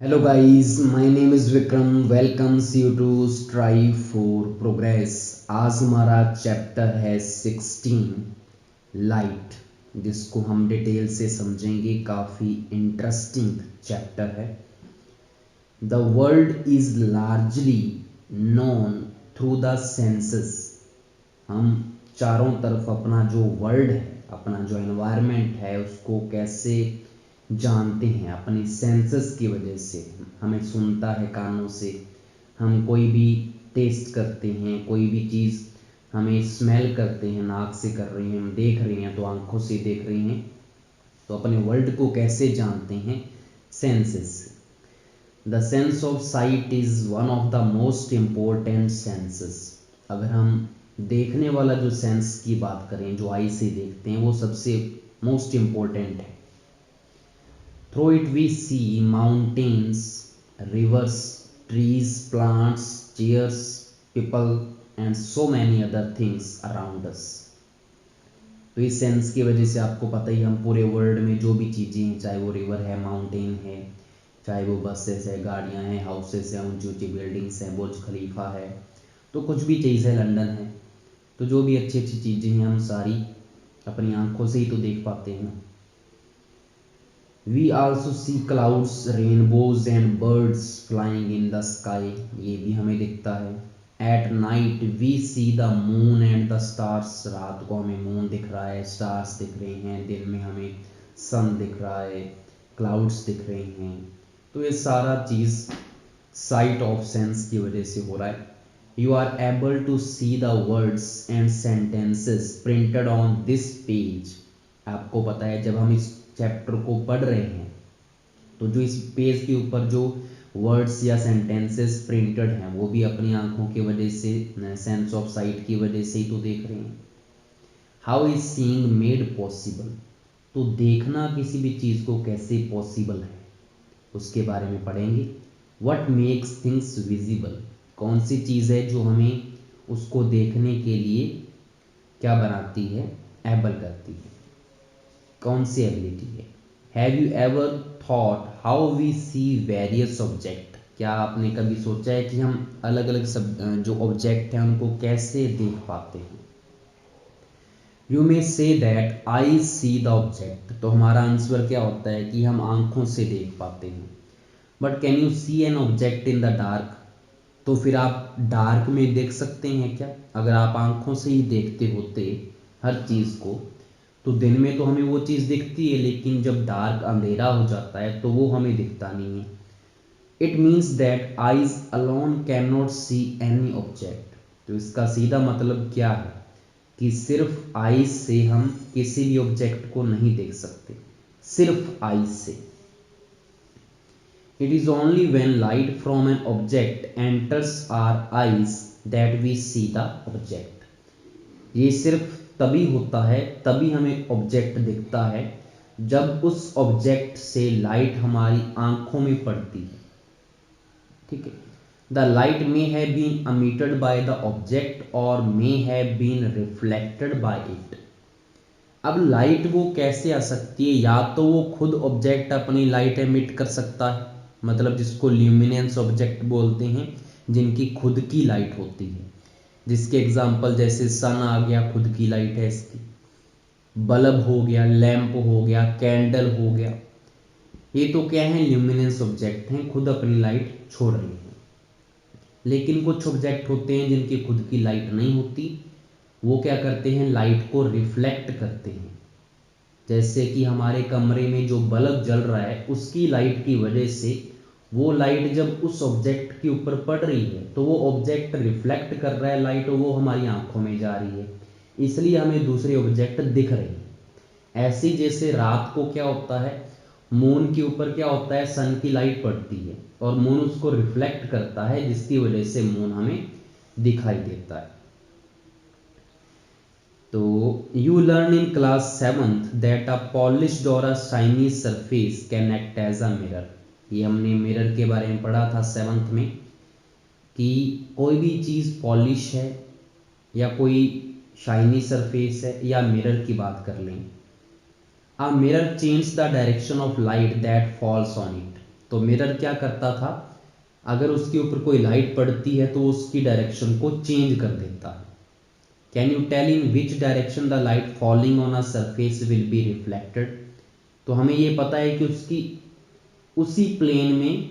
Hello guys, my name is Vikram. Welcomes you to Strive for Progress. आज हमारा chapter है 16 light, जिसको हम डिटेल से समझेंगे। काफ़ी इंटरेस्टिंग चैप्टर है। The world is largely known through the senses. हम चारों तरफ अपना जो वर्ल्ड है, अपना जो एनवायरनमेंट है, उसको कैसे जानते हैं? अपने सेंसेस की वजह से। हमें सुनता है कानों से, हम कोई भी टेस्ट करते हैं, कोई भी चीज़ हमें स्मेल करते हैं, नाक से कर रहे हैं, हम देख रहे हैं तो आंखों से देख रहे हैं। तो अपने वर्ल्ड को कैसे जानते हैं? सेंसेस से। The sense of site is one of the most important senses. अगर हम देखने वाला जो सेंस की बात करें, जो आई से देखते हैं, वो सबसे मोस्ट इम्पोर्टेंट है। Through it we see mountains, rivers, trees, plants, chairs, people and so many other things around us. तो इस सेंस की वजह से आपको पता ही, हम पूरे वर्ल्ड में जो भी चीज़ें हैं, चाहे वो रिवर है, माउंटेन है, चाहे वो बसेस है, गाड़ियाँ हैं, हाउसेस हैं, ऊंची ऊंची बिल्डिंग्स हैं, बुर्ज खलीफा है, तो कुछ भी चीज़ है, लंदन है, तो जो भी अच्छी अच्छी चीज़ें हैं हम सारी अपनी आंखों से ही तो देख पाते हैं। We also see clouds, rainbows and birds flying in the sky. ये भी हमें दिखता है। At night we see the moon and the stars. रात को हमें मून दिख रहा है, स्टार्स दिख रहे हैं। दिन में हमें सन दिख रहा है, क्लाउड्स दिख रहे हैं। तो ये सारा चीज़ साइट ऑफ सेंस की वजह से हो रहा है। You are able to see the words and sentences printed on this page. आपको पता है, जब हम इस चैप्टर को पढ़ रहे हैं तो जो इस पेज के ऊपर जो वर्ड्स या सेंटेंसेस प्रिंटेड हैं, वो भी अपनी आंखों की वजह से, सेंस ऑफ साइट की वजह से ही तो देख रहे हैं। How is seeing made possible? तो देखना किसी भी चीज़ को कैसे पॉसिबल है, उसके बारे में पढ़ेंगे। What makes things visible? कौन सी चीज़ है जो हमें उसको देखने के लिए क्या बनाती है? एबल करती है। कौन सी एबिलिटी है? Have you ever thought how we see various object? क्या आपने कभी सोचा है कि हम अलग अलग सब जो ऑब्जेक्ट हैं उनको कैसे देख पाते हैं? You may say that I C the object. तो हमारा आंसर क्या होता है कि हम आंखों से देख पाते हैं। But can you see an object in the dark? तो फिर आप डार्क में देख सकते हैं क्या? अगर आप आंखों से ही देखते होते हर चीज़ को, तो दिन में तो हमें वो चीज़ दिखती है, लेकिन जब डार्क अंधेरा हो जाता है तो वो हमें दिखता नहीं है। It means that eyes alone can not see any object. तो इसका सीधा मतलब क्या है कि सिर्फ आईज से हम किसी भी ऑब्जेक्ट को नहीं देख सकते, सिर्फ आईज से। It is only when light from an object enters our eyes that we see the object. ये सिर्फ तभी होता है, तभी हमें ऑब्जेक्ट दिखता है, जब उस ऑब्जेक्ट से लाइट हमारी आंखों में पड़ती है। ठीक है। The light may have been emitted by the object or may have been reflected by it. अब लाइट वो कैसे आ सकती है? या तो वो खुद ऑब्जेक्ट अपनी लाइट एमिट कर सकता है, मतलब जिसको ल्यूमिनेंस ऑब्जेक्ट बोलते हैं, जिनकी खुद की लाइट होती है, जिसके एग्जाम्पल जैसे सन आ गया, खुद की लाइट है इसकी। बल्ब हो गया, लैंप हो गया, कैंडल हो गया, ये तो क्या है? ल्यूमिनेंस ऑब्जेक्ट हैं, खुद अपनी लाइट छोड़ रही हैं। लेकिन कुछ ऑब्जेक्ट होते हैं जिनकी खुद की लाइट नहीं होती, वो क्या करते हैं? लाइट को रिफ्लेक्ट करते हैं। जैसे कि हमारे कमरे में जो बल्ब जल रहा है, उसकी लाइट की वजह से वो लाइट जब उस ऑब्जेक्ट के ऊपर पड़ रही है तो वो ऑब्जेक्ट रिफ्लेक्ट कर रहा है लाइट, और वो हमारी आंखों में जा रही है, इसलिए हमें दूसरे ऑब्जेक्ट दिख रहे हैं। ऐसे जैसे रात को क्या होता है, मून के ऊपर क्या होता है? सन की लाइट पड़ती है और मून उसको रिफ्लेक्ट करता है, जिसकी वजह से मून हमें दिखाई देता है। तो you learn in class 7th that a polished or a shiny surface can act as a mirror. ये हमने मिरर के बारे में पढ़ा था 7th में, कि कोई भी चीज़ पॉलिश है या कोई शाइनी सरफेस है, या मिरर की बात कर लें। A mirror changes the direction of light that falls on it. तो मिरर क्या करता था, अगर उसके ऊपर कोई लाइट पड़ती है तो उसकी डायरेक्शन को चेंज कर देता है। Can you tell in which direction the light falling on a surface will be reflected. तो हमें ये पता है कि उसकी उसी प्लेन में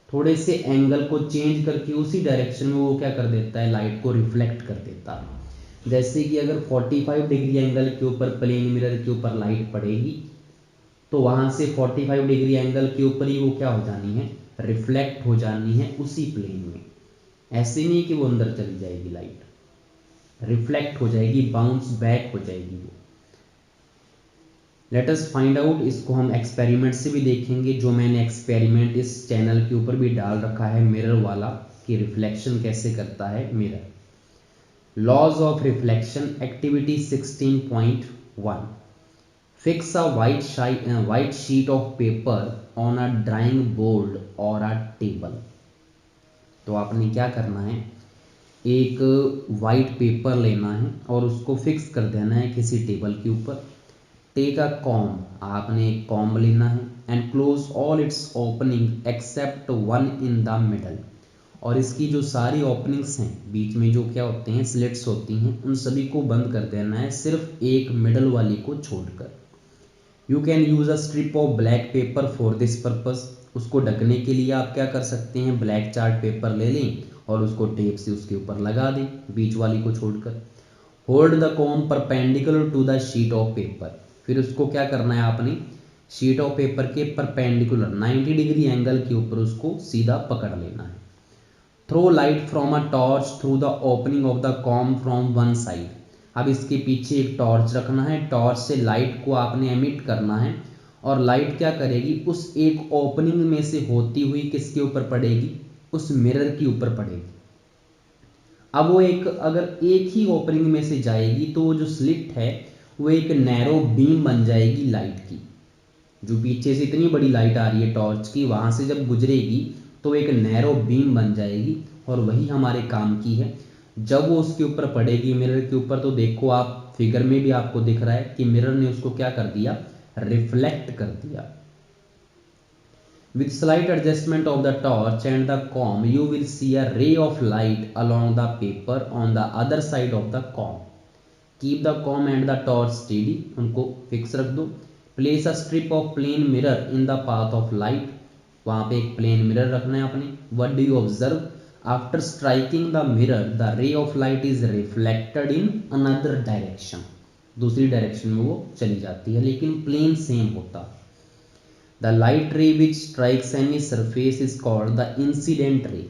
थोड़े से एंगल को चेंज करके उसी डायरेक्शन में वो क्या कर देता है, लाइट को रिफ्लेक्ट कर देता है। जैसे कि अगर 45 डिग्री एंगल के ऊपर प्लेन मिरर के ऊपर लाइट पड़ेगी तो वहां से 45 डिग्री एंगल के ऊपर ही वो क्या हो जानी है, रिफ्लेक्ट हो जानी है उसी प्लेन में। ऐसे नहीं कि वो अंदर चली जाएगी, लाइट रिफ्लेक्ट हो जाएगी, बाउंस बैक हो जाएगी वो। लेट अस फाइंड आउट, इसको हम एक्सपेरिमेंट से भी देखेंगे, जो मैंने एक्सपेरिमेंट इस चैनल के ऊपर भी डाल रखा है मिरर वाला, कि रिफ्लेक्शन कैसे करता है mirror. Laws of reflection, activity 16.1, fix a white sheet of paper on a drawing board or a table। तो आपने क्या करना है, एक वाइट पेपर लेना है और उसको फिक्स कर देना है किसी टेबल के ऊपर। टेक अ कॉम्ब, आपने एक कॉम्ब लेना है, and close all it's opening except one in the middle, और इसकी जो सारी ओपनिंग्स हैं, बीच में जो क्या होते हैं, स्लिट्स होती हैं, उन सभी को बंद कर देना है, सिर्फ एक मिडल वाली को छोड़कर। You can use a strip of black pepper for this purpose. उसको ढकने के लिए आप क्या कर सकते हैं, ब्लैक चार्ट पेपर ले लें और उसको टेप से उसके ऊपर लगा दें, बीच वाली को छोड़कर। Hold the comb perpendicular to the sheet of paper, फिर उसको क्या करना है आपने, शीट ऑफ पेपर के परपेंडिकुलर 90 डिग्री एंगल के ऊपर उसको सीधा पकड़ लेना है। Throw light from a torch through the opening of the comb from one side. अब इसके पीछे एक टॉर्च रखना है, टॉर्च से लाइट को आपने एमिट करना है, और लाइट क्या करेगी, उस एक ओपनिंग में से होती हुई किसके ऊपर पड़ेगी, उस मिरर के ऊपर पड़ेगी। अब वो एक, अगर एक ही ओपनिंग में से जाएगी तो वो जो स्लिट है वो एक नैरो बीम बन जाएगी लाइट की। जो पीछे से इतनी बड़ी लाइट आ रही है टॉर्च की, वहां से जब गुजरेगी तो एक नैरो बीम बन जाएगी, और वही हमारे काम की है। जब वो उसके ऊपर पड़ेगी मिरर के ऊपर, तो देखो आप फिगर में भी आपको दिख रहा है कि मिरर ने उसको क्या कर दिया, रिफ्लेक्ट कर दिया। With slight adjustment of the torch and the comb, you will see a ray of light along the paper on the other side of the comb. Keep the comb and the torch steady, उनको fix रख दो। Place a strip of plain mirror in the path of light, वहां पे एक plane mirror रखना है आपने। What do you observe? After striking the mirror, the ray of light is reflected in another direction, दूसरी direction में वो चली जाती है, लेकिन प्लेन सेम होता है। The light ray which strikes any surface is called the incident ray।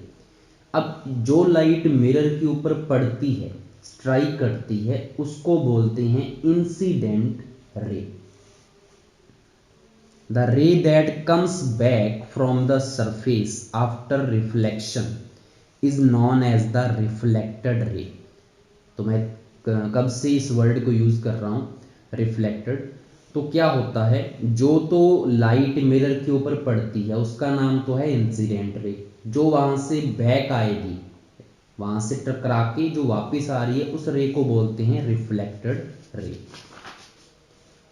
अब जो लाइट मिरर के ऊपर पड़ती है, स्ट्राइक करती है, उसको बोलते हैं incident ray. The ray that comes back from the surface after reflection is known as the reflected ray। तो मैं कब से इस वर्ड को यूज कर रहा हूं, रिफ्लेक्टेड। तो क्या होता है, जो तो लाइट मिरर के ऊपर पड़ती है उसका नाम तो है इंसिडेंट रे, जो वहां से बैक आएगी, वहां से टकरा के जो वापस आ रही है, उस रे को बोलते हैं reflected ray.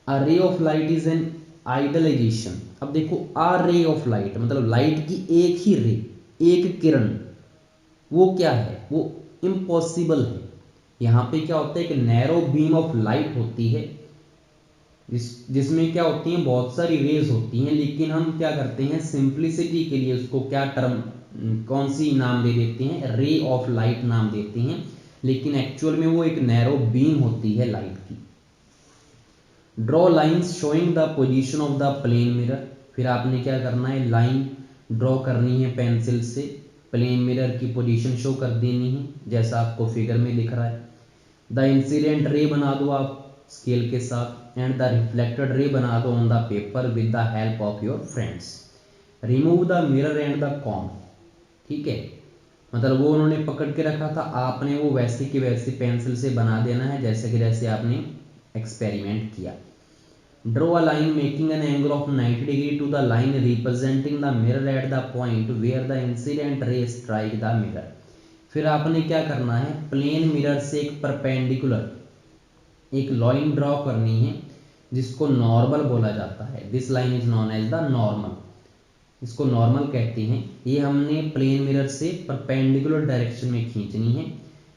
A ray of light is an idealisation. अब देखो, अ रे ऑफ लाइट मतलब लाइट की एक ही रे, एक किरण, वो क्या है, वो इम्पॉसिबल है। यहाँ पे क्या होता है, एक नैरो बीम ऑफ लाइट होती है, जिसमें क्या होती हैं, बहुत सारी रेज होती हैं, लेकिन हम क्या करते हैं, सिंप्लिसिटी के लिए उसको क्या टर्म, कौन सी नाम दे देते हैं, रे ऑफ लाइट नाम देते हैं, लेकिन एक्चुअल में वो एक नैरो बीम होती है लाइट की। Draw lines showing the position of the plane mirror, फिर आपने क्या करना है, लाइन ड्रॉ करनी है पेंसिल से, प्लेन मिरर की पोजीशन शो कर देनी है, जैसा आपको फिगर में दिख रहा है। द इंसिडेंट रे बना दो आप स्केल के साथ, एंड द रिफ्लेक्टेड रे बना दो on the paper with the help of your friends. Remove the mirror and the comb, ठीक है, मतलब वो उन्होंने पकड़ के रखा था, आपने वो वैसे की वैसे पेंसिल से बना देना है, जैसे कि जैसे आपने एक्सपेरिमेंट किया। Draw a line making an angle of 90 degree to the line representing the mirror at the point where the incident ray strike the mirror. फिर आपने क्या करना है, प्लेन मिरर से एक परपेंडिकुलर एक लाइन ड्रॉ करनी है, जिसको नॉर्मल बोला जाता है। This line is known as the normal. इसको नॉर्मल कहते हैं। ये हमने प्लेन मिरर से परपेंडिकुलर डायरेक्शन में खींचनी है,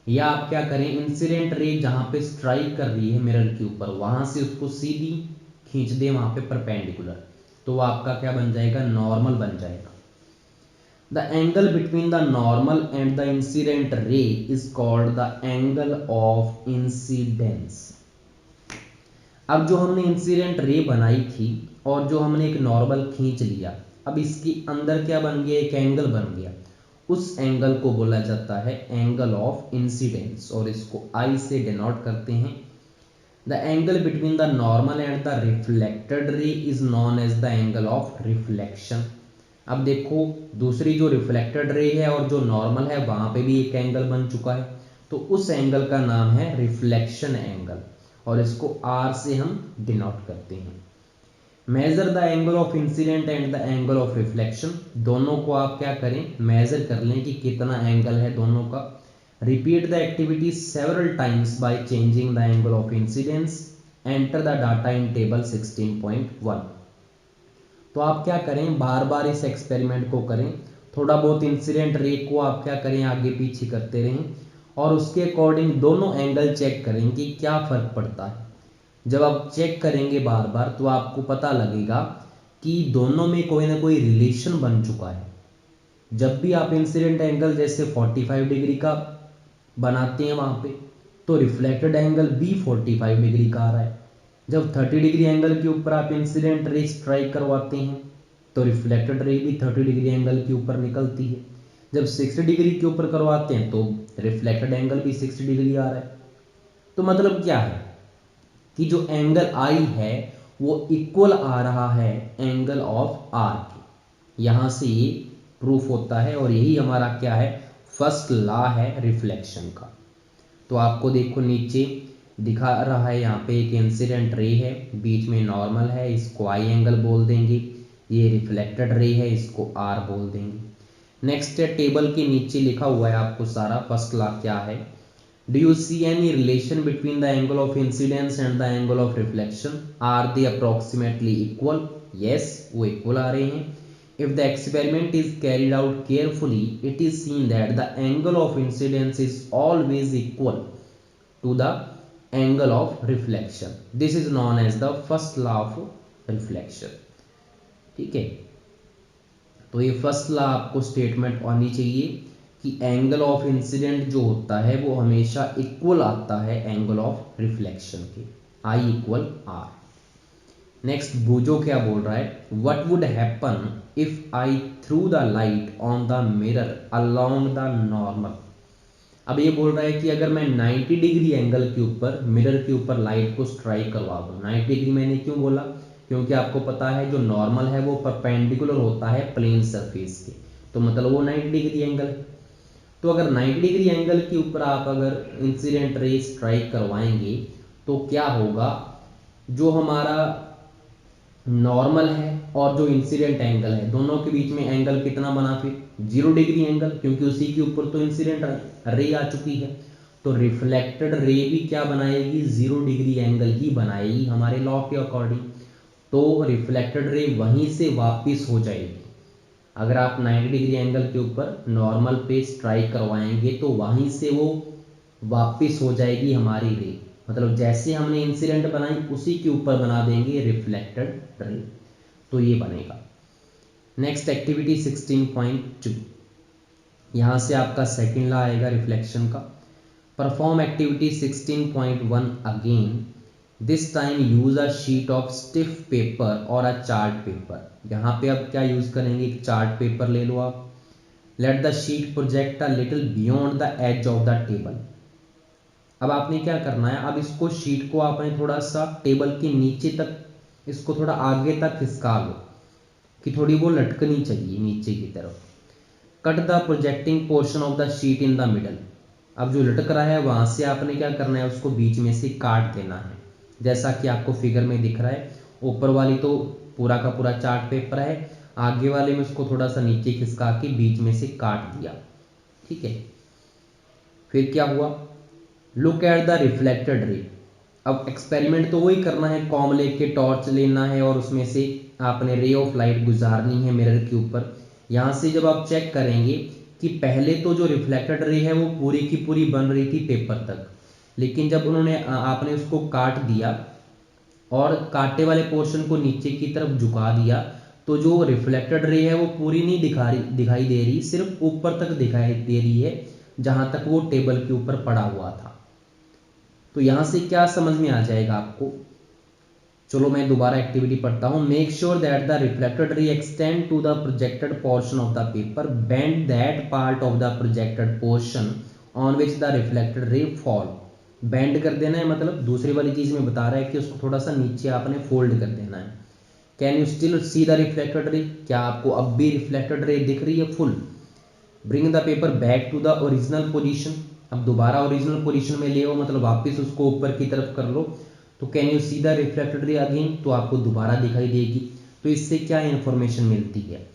या आप क्या करें, इंसिडेंट रे जहां पे स्ट्राइक कर रही है मिरर के ऊपर वहां से उसको सीधी खींच दे वहां पे परपेंडिकुलर, तो वो आपका क्या बन जाएगा, नॉर्मल बन जाएगा। The angle between the normal and the incident रे is called the angle of incidence. अब जो हमने इंसिडेंट रे बनाई थी और जो हमने एक नॉर्मल खींच लिया, अब इसके अंदर क्या बन गया, एक एंगल बन गया। उस एंगल को बोला जाता है एंगल ऑफ इंसिडेंस, और इसको आई से डिनोट करते हैं। The angle between the normal and the reflected ray is known as the angle of reflection. अब देखो, दूसरी जो रिफ्लेक्टेड रे है और जो नॉर्मल है वहां पे भी एक एंगल बन चुका है, तो उस एंगल का नाम है रिफ्लेक्शन एंगल, और इसको आर से हम डिनोट करते हैं। Measure the angle of incident and the angle of reflection, दोनों को आप क्या करें, मेजर कर लें कि कितना एंगल है दोनों का। Repeat the activity several times by changing the angle of incidence, enter the data in table 16.1। तो आप क्या करें, बार बार इस एक्सपेरिमेंट को करें, थोड़ा बहुत इंसिडेंट रे को आप क्या करें, आगे पीछे करते रहें, और उसके अकॉर्डिंग दोनों एंगल चेक करें कि क्या फर्क पड़ता है। जब आप चेक करेंगे बार बार तो आपको पता लगेगा कि दोनों में कोई ना कोई रिलेशन बन चुका है। जब भी आप इंसिडेंट एंगल जैसे 45 डिग्री का बनाते हैं वहां पे, तो रिफ्लेक्टेड एंगल भी 45 डिग्री का आ रहा है। जब 30 डिग्री एंगल के ऊपर आप इंसिडेंट रे स्ट्राइक करवाते हैं तो रिफ्लेक्टेड रे भी 30 डिग्री एंगल के ऊपर निकलती है। जब 60 डिग्री के ऊपर करवाते हैं तो रिफ्लेक्टेड एंगल भी 60 डिग्री आ रहा है। तो मतलब क्या है कि जो एंगल आई है वो इक्वल आ रहा है एंगल ऑफ आर के। यहां से ये प्रूफ होता है, और यही हमारा क्या है, फर्स्ट लॉ है रिफ्लेक्शन का। तो आपको देखो नीचे दिखा रहा है, यहाँ पे एक इंसिडेंट रे है, बीच में नॉर्मल है, इसको आई एंगल बोल देंगे। ये रिफ्लेक्टेड रे है, इसको आर बोल देंगे। नेक्स्ट है, टेबल के नीचे लिखा हुआ है आपको सारा, फर्स्ट लॉ क्या है। Do you see any relation between the angle of incidence and the angle of reflection? Are they approximately equal? Yes, वो equal आ रहे हैं। If the experiment is carried out carefully, it is seen that the angle of incidence is always equal to the angle of reflection. This is known as the first law of reflection. ठीक है, तो ये first law आपको statement आनी चाहिए कि angle of incident जो होता है वो हमेशा इक्वल आता है एंगल ऑफ रिफ्लेक्शन के, आई इक्वल आर। नेक्स्ट बूजो क्या बोल रहा है, what would happen if I through the light on the mirror along the normal. अब ये बोल रहा है कि अगर मैं 90 डिग्री एंगल के ऊपर मिरर के ऊपर लाइट को स्ट्राइक करवा दूं। 90 डिग्री मैंने क्यों बोला, क्योंकि आपको पता है जो नॉर्मल है वो परपेंडिकुलर होता है प्लेन सरफेस के, तो मतलब वो 90 डिग्री एंगल है। तो अगर 90 डिग्री एंगल के ऊपर आप अगर इंसिडेंट रे स्ट्राइक करवाएंगे तो क्या होगा, जो हमारा नॉर्मल है और जो इंसिडेंट एंगल है दोनों के बीच में एंगल कितना बना, फिर 0 डिग्री एंगल, क्योंकि उसी के ऊपर तो इंसिडेंट रे आ चुकी है। तो रिफ्लेक्टेड रे भी क्या बनाएगी, 0 डिग्री एंगल ही बनाएगी हमारे लॉ के अकॉर्डिंग। तो रिफ्लेक्टेड रे वहीं से वापस हो जाएगी। अगर आप 90 डिग्री एंगल के ऊपर नॉर्मल पे स्ट्राइक करवाएंगे तो वहीं से वो वापस हो जाएगी हमारी रे, मतलब जैसे हमने इंसिडेंट बनाई उसी के ऊपर बना देंगे रिफ्लेक्टेड रे, तो ये बनेगा। नेक्स्ट एक्टिविटी 16.2, यहां से आपका सेकंड लॉ आएगा रिफ्लेक्शन का। Perform activity 16.1 again, this time use a sheet of stiff paper और अ चार्ट पेपर। यहाँ पे अब क्या यूज करेंगे, एक चार्ट पेपर ले लो आप। Let the sheet project a little beyond the edge of the table. अब आपने क्या करना है, अब इसको शीट को आपने थोड़ा सा टेबल के नीचे तक, इसको थोड़ा आगे तक खिसका लो कि थोड़ी वो लटकनी चाहिए नीचे की तरफ। Cut the projecting portion of the sheet in the middle. अब जो लटक रहा है वहां से आपने क्या करना है, उसको बीच में से काट देना है, जैसा कि आपको फिगर में दिख रहा है। ऊपर वाली तो पूरा का पूरा चार्ट पेपर है, आगे वाले में उसको थोड़ा सा नीचे खिसका के बीच में से काट दिया। ठीक है, फिर क्या हुआ, लुक एट द रिफ्लेक्टेड रे। अब एक्सपेरिमेंट तो वही करना है, कॉम लेके टॉर्च लेना है और उसमें से आपने रे ऑफ लाइट गुजारनी है मिरर के ऊपर। यहाँ से जब आप चेक करेंगे कि पहले तो जो रिफ्लेक्टेड रे है वो पूरी की पूरी बन रही थी पेपर तक, लेकिन जब उन्होंने आपने उसको काट दिया और काटे वाले पोर्शन को नीचे की तरफ झुका दिया, तो जो रिफ्लेक्टेड रे है वो पूरी नहीं दिखाई दे रही, सिर्फ ऊपर तक दिखाई दे रही है जहां तक वो टेबल के ऊपर पड़ा हुआ था। तो यहां से क्या समझ में आ जाएगा आपको? चलो मैं दोबारा एक्टिविटी पढ़ता हूं। Make sure that the reflected ray extend to the projected portion of the paper, bend that part of the projected portion on which the reflected ray fall. Bend कर देना है, मतलब दूसरी वाली चीज में बता रहा है कि उसको थोड़ा सा नीचे आपने फोल्ड कर देना है। Can you still see the reflected रे? क्या आपको अब भी रिफ्लेक्टेड रे दिख रही है full? Bring the paper back to the original position. अब दोबारा ओरिजिनल पोजीशन में ले आओ, मतलब वापस उसको ऊपर की तरफ कर लो। तो can you see the reflected रे अगेन? तो आपको दोबारा दिखाई देगी। तो इससे क्या इंफॉर्मेशन मिलती है?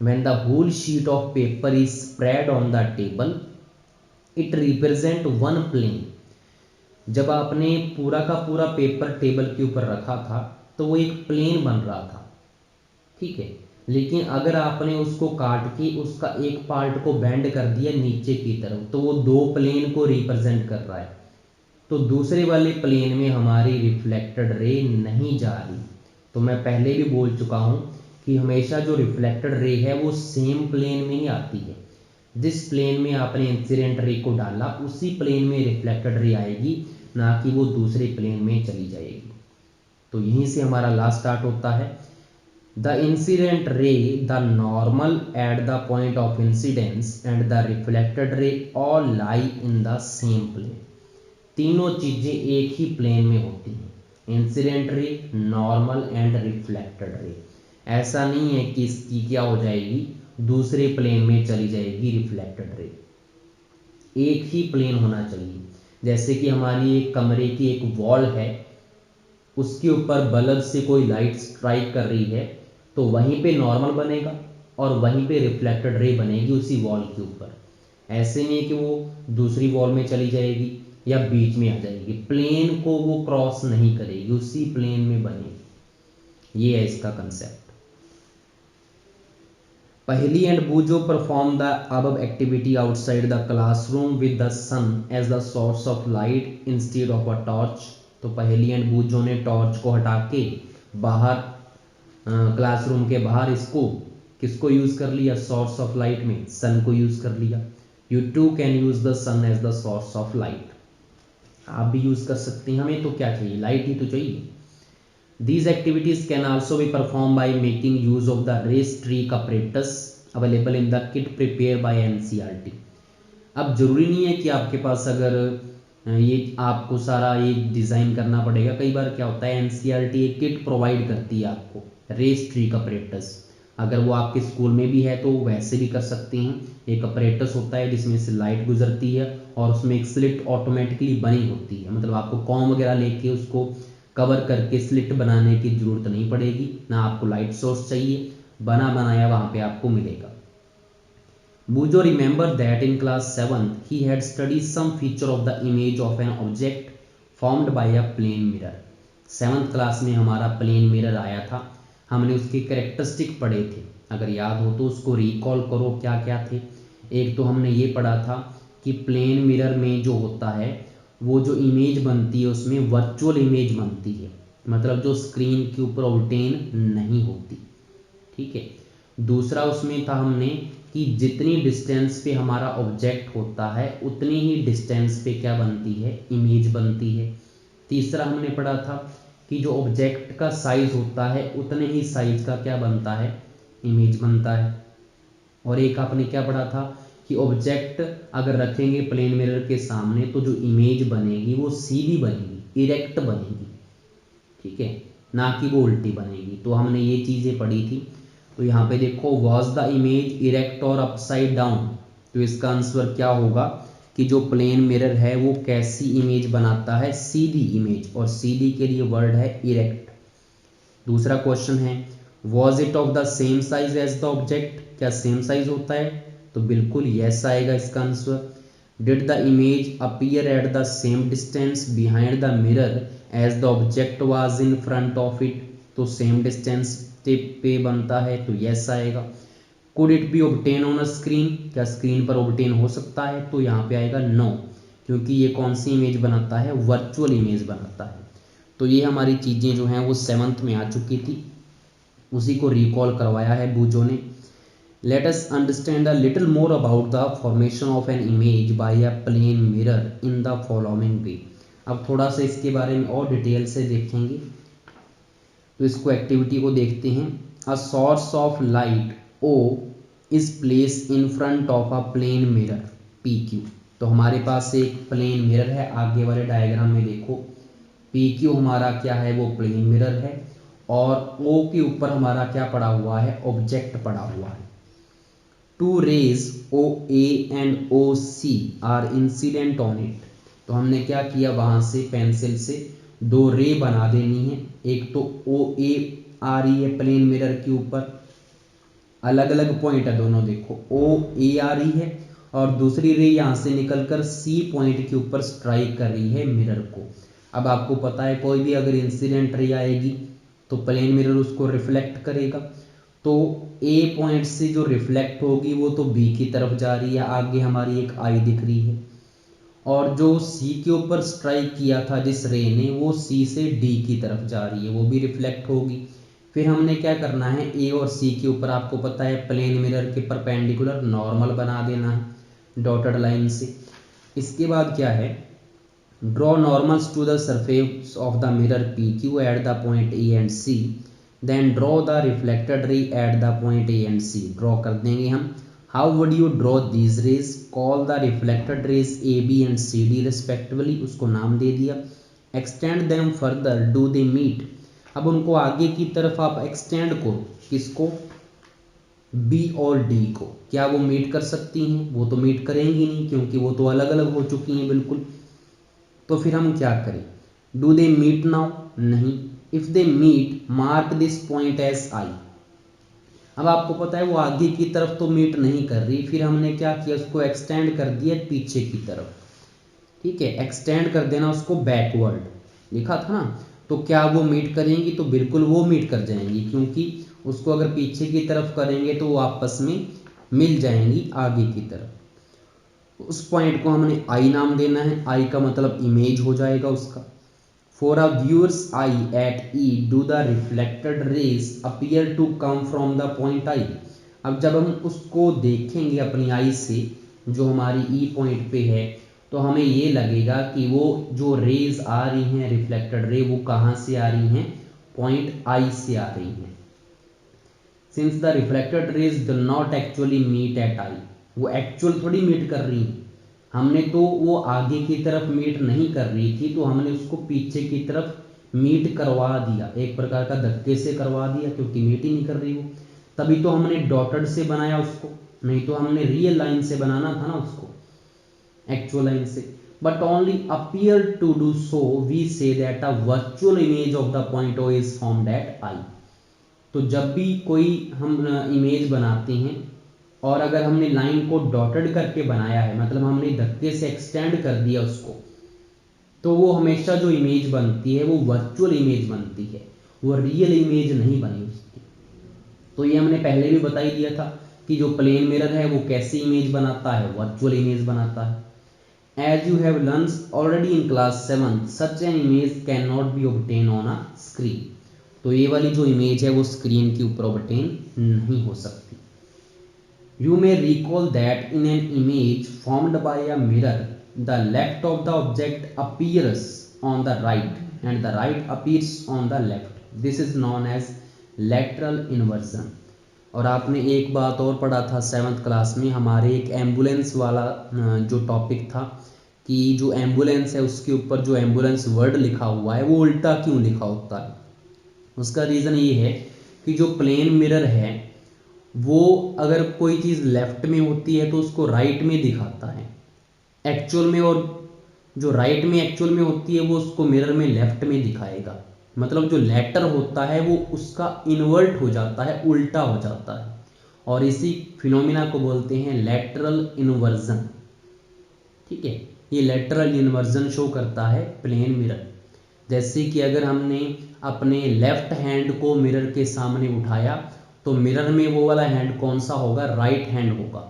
When the whole sheet of paper is spread on the table it represent one plane. जब आपने पूरा का पूरा पेपर टेबल के ऊपर रखा था तो वो एक प्लेन बन रहा था, ठीक है। लेकिन अगर आपने उसको काट के उसका एक पार्ट को बेंड कर दिया नीचे की तरफ, तो वो दो प्लेन को रिप्रेजेंट कर रहा है। तो दूसरे वाले प्लेन में हमारी रिफ्लेक्टेड रे नहीं जा रही। तो मैं पहले भी बोल चुका हूं कि हमेशा जो रिफ्लेक्टेड रे है वो सेम प्लेन में ही आती है। जिस प्लेन में आपने इंसिडेंट रे को डाला उसी प्लेन में रिफ्लेक्टेड रे आएगी, ना कि वो दूसरे प्लेन में चली जाएगी। तो यहीं से हमारा लास्ट स्टार्ट होता है। The incident ray, the normal at the point of incidence and the reflected ray all lie in the same plane. तीनों चीजें एक ही प्लेन में होती हैं, incident ray, normal and reflected ray. ऐसा नहीं है कि इसकी क्या हो जाएगी, दूसरे प्लेन में चली जाएगी रिफ्लेक्टेड रे। एक ही प्लेन होना चाहिए। जैसे कि हमारी एक कमरे की एक वॉल है, उसके ऊपर बल्ब से कोई लाइट स्ट्राइक कर रही है, तो वहीं पे नॉर्मल बनेगा और वहीं पे रिफ्लेक्टेड रे बनेगी उसी वॉल के ऊपर। ऐसे नहीं है कि वो दूसरी वॉल में चली जाएगी या बीच में आ जाएगी, प्लेन को वो क्रॉस नहीं करेगी, उसी प्लेन में बनेगी। ये है इसका कंसेप्ट। पहली एंड बूजो perform the above activity outside the classroom with the sun as the source of light instead of a torch. तो पहली एंड बूजो ने टॉर्च को हटा के बाहर क्लासरूम के बाहर इसको किसको यूज कर लिया, सोर्स ऑफ लाइट में सन को यूज कर लिया। You too can use the sun as the source of light. आप भी यूज कर सकते हैं, हमें तो क्या चाहिए, लाइट ही तो चाहिए। These activities can also be performed by making use of the ray streak apparatus available in the kit prepared by NCERT। अब जरूरी नहीं है कि आपके पास अगर ये आपको सारा ये डिज़ाइन करना पड़ेगा। कई बार क्या होता है, NCERT एक किट प्रोवाइड करती है आपको रे स्ट्रीक अपरेटस। अगर वो आपके स्कूल में भी है तो वैसे भी कर सकते हैं। एक अपरेटस होता है जिसमें से लाइट गुजरती है और उसमें एक स्लिट ऑटोमेटिकली बनी होती है, मतलब आपको कॉम वगैरह लेके उसको कवर करके स्लिट बनाने की जरूरत नहीं पड़ेगी, ना आपको लाइट सोर्स चाहिए, बना बनाया वहां पे आपको मिलेगा। Bujo remembered that in class 7th he had studied some feature of the image of an object formed by a plane mirror। 7th class में हमारा प्लेन मिरर आया था, हमने उसके कैरेक्टरिस्टिक पढ़े थे। अगर याद हो तो उसको रिकॉल करो क्या क्या थे। एक तो हमने ये पढ़ा था कि प्लेन मिरर में जो होता है वो जो इमेज बनती है उसमें वर्चुअल इमेज बनती है, मतलब जो स्क्रीन के ऊपर ऑब्टेन नहीं होती, ठीक है। दूसरा उसमें था हमने कि जितनी डिस्टेंस पे हमारा ऑब्जेक्ट होता है उतनी ही डिस्टेंस पे क्या बनती है, इमेज बनती है। तीसरा हमने पढ़ा था कि जो ऑब्जेक्ट का साइज होता है उतने ही साइज का क्या बनता है, इमेज बनता है। और एक आपने क्या पढ़ा था कि ऑब्जेक्ट अगर रखेंगे प्लेन मिरर के सामने तो जो इमेज बनेगी वो सीधी बनेगी, इरेक्ट बनेगी, ठीक है, ना कि वो उल्टी बनेगी। तो हमने ये चीजें पढ़ी थी। तो यहाँ पे देखो, वॉज द इमेज इरेक्ट और अपसाइड डाउन। तो इसका आंसर क्या होगा कि जो प्लेन मिरर है वो कैसी इमेज बनाता है, सीधी इमेज, और सीधी के लिए वर्ड है इरेक्ट। दूसरा क्वेश्चन है, was it of the same size as the object. क्या सेम साइज होता है, तो बिल्कुल यस आएगा इसका answer. Did the image appear at the same distance behind the mirror as the object was in front of it. तो same distance step पे बनता है तो यस आएगा। Could it be obtain on a screen, क्या screen पर obtain हो सकता है, तो यहाँ पे आएगा नो, क्योंकि ये कौन सी इमेज बनाता है, वर्चुअल इमेज बनाता है। तो ये हमारी चीज़ें जो हैं वो 7th में आ चुकी थी, उसी को रिकॉल करवाया है बूजो ने। Let us understand a little more about the formation of an image by a plane mirror in the following way. अब थोड़ा सा इसके बारे में और डिटेल से देखेंगे, तो इसको एक्टिविटी को देखते हैं। A source of light O is place in front of a plane mirror P Q. तो हमारे पास एक प्लेन मिरर है, आगे वाले डायग्राम में देखो पी क्यू हमारा क्या है, वो प्लेन मिरर है, और ओ के ऊपर हमारा क्या पड़ा हुआ है, ऑब्जेक्ट पड़ा हुआ है। Two rays O A and O C are incident on it. तो हमने क्या किया, वहां से पेंसिल से दो रे बना देनी है। एक तो ओ ए आ रही है प्लेन मिरर के ऊपर, अलग अलग पॉइंट है दोनों, देखो ओ ए आ रही है, और दूसरी रे यहां से निकलकर सी पॉइंट के ऊपर स्ट्राइक कर रही है मिरर को। अब आपको पता है कोई भी अगर इंसिडेंट रे आएगी तो प्लेन मिरर उसको रिफ्लेक्ट करेगा। तो ए पॉइंट से जो रिफ्लेक्ट होगी वो तो बी की तरफ जा रही है, आगे हमारी एक आई दिख रही है, और जो सी के ऊपर स्ट्राइक किया था जिस रे ने, वो सी से डी की तरफ जा रही है, वो भी रिफ्लेक्ट होगी। फिर हमने क्या करना है, ए और सी के ऊपर आपको पता है प्लेन मिरर के परपेंडिकुलर नॉर्मल बना देना है डॉटेड लाइन से। इसके बाद क्या है, draw normals to the surface of the mirror P Q at the point A and C, then draw the reflected ray at the point A and C. Draw कर देंगे हम। How would you draw these rays, call the reflected rays A B and C D respectively, उसको नाम दे दिया। Extend them further, do they meet. अब उनको आगे की तरफ आप एक्सटेंड करो, किसको, बी और डी को, क्या वो मीट कर सकती हैं, वो तो मीट करेंगी नहीं क्योंकि वो तो अलग अलग हो चुकी हैं बिल्कुल। तो फिर हम क्या करें, डू दे मीट नाउ, नहीं। If they meet mark this point as I. अब आपको पता है वो आगे की तरफ तो मीट नहीं कर रही, फिर हमने क्या किया, उसको एक्सटेंड कर दिया पीछे की तरफ, ठीक है, एक्सटेंड कर देना उसको बैकवर्ड, लिखा था ना। तो क्या वो मीट करेंगी, तो बिल्कुल वो मीट कर जाएंगी, क्योंकि उसको अगर पीछे की तरफ करेंगे तो वो आपस में मिल जाएंगी आगे की तरफ। उस पॉइंट को हमने आई नाम देना है, आई का मतलब इमेज हो जाएगा उसका। For a viewer's eye at E do the reflected rays appear to come from the point I. अब जब हम उसको देखेंगे अपनी आई से, जो हमारी ई पॉइंट पे है, तो हमें ये लगेगा कि वो जो रेज आ रही हैं रिफ्लेक्टेड रे, वो कहाँ से आ रही हैं, पॉइंट आई से आ रही हैं। Since the reflected rays do not actually meet at I, वो एक्चुअल थोड़ी मीट कर रही हैं, हमने तो वो आगे की तरफ मीट नहीं कर रही थी, तो हमने उसको पीछे की तरफ मीट करवा दिया, एक प्रकार का धक्के से करवा दिया, क्योंकि मीट ही नहीं कर रही वो। तभी तो हमने डॉटेड से बनाया उसको, नहीं तो हमने रियल लाइन से बनाना था ना उसको, एक्चुअल लाइन से। But only appear to do so, we say that a virtual image of the point O is formed at I. तो जब भी कोई हम इमेज बनाते हैं, और अगर हमने लाइन को डॉटेड करके बनाया है, मतलब हमने धक्के से एक्सटेंड कर दिया उसको, तो वो हमेशा जो इमेज बनती है वो वर्चुअल इमेज बनती है, वो रियल इमेज नहीं बनी उसकी। तो ये हमने पहले भी बता ही दिया था कि जो प्लेन मिरर है वो कैसी इमेज बनाता है, वर्चुअल इमेज बनाता है। As you have learn already in class 7, such an image can not be obtain on a screen. तो ये वाली जो इमेज है वो स्क्रीन के ऊपर ऑब्टेन नहीं हो सकती। You may recall that in an image formed by a mirror, the left of the object appears on the right and the right appears on the left. This is known as lateral inversion. और आपने एक बात और पढ़ा था 7th class में, हमारे एक एम्बुलेंस वाला जो टॉपिक था, कि जो एम्बुलेंस है उसके ऊपर जो एम्बुलेंस वर्ड लिखा हुआ है वो उल्टा क्यों लिखा होता है। उसका रीज़न ये है कि जो प्लेन मिरर है वो अगर कोई चीज़ लेफ्ट में होती है तो उसको राइट में दिखाता है एक्चुअल में, और जो राइट में एक्चुअल में होती है वो उसको मिरर में लेफ्ट में दिखाएगा। मतलब जो लेटर होता है वो उसका इन्वर्ट हो जाता है, उल्टा हो जाता है, और इसी फिनोमिना को बोलते हैं लेटरल इन्वर्जन। ठीक है, ये लेटरल इन्वर्जन शो करता है प्लेन मिरर। जैसे कि अगर हमने अपने लेफ्ट हैंड को मिरर के सामने उठाया तो मिरर में वो वाला हैंड कौन सा होगा, राइट हैंड होगा।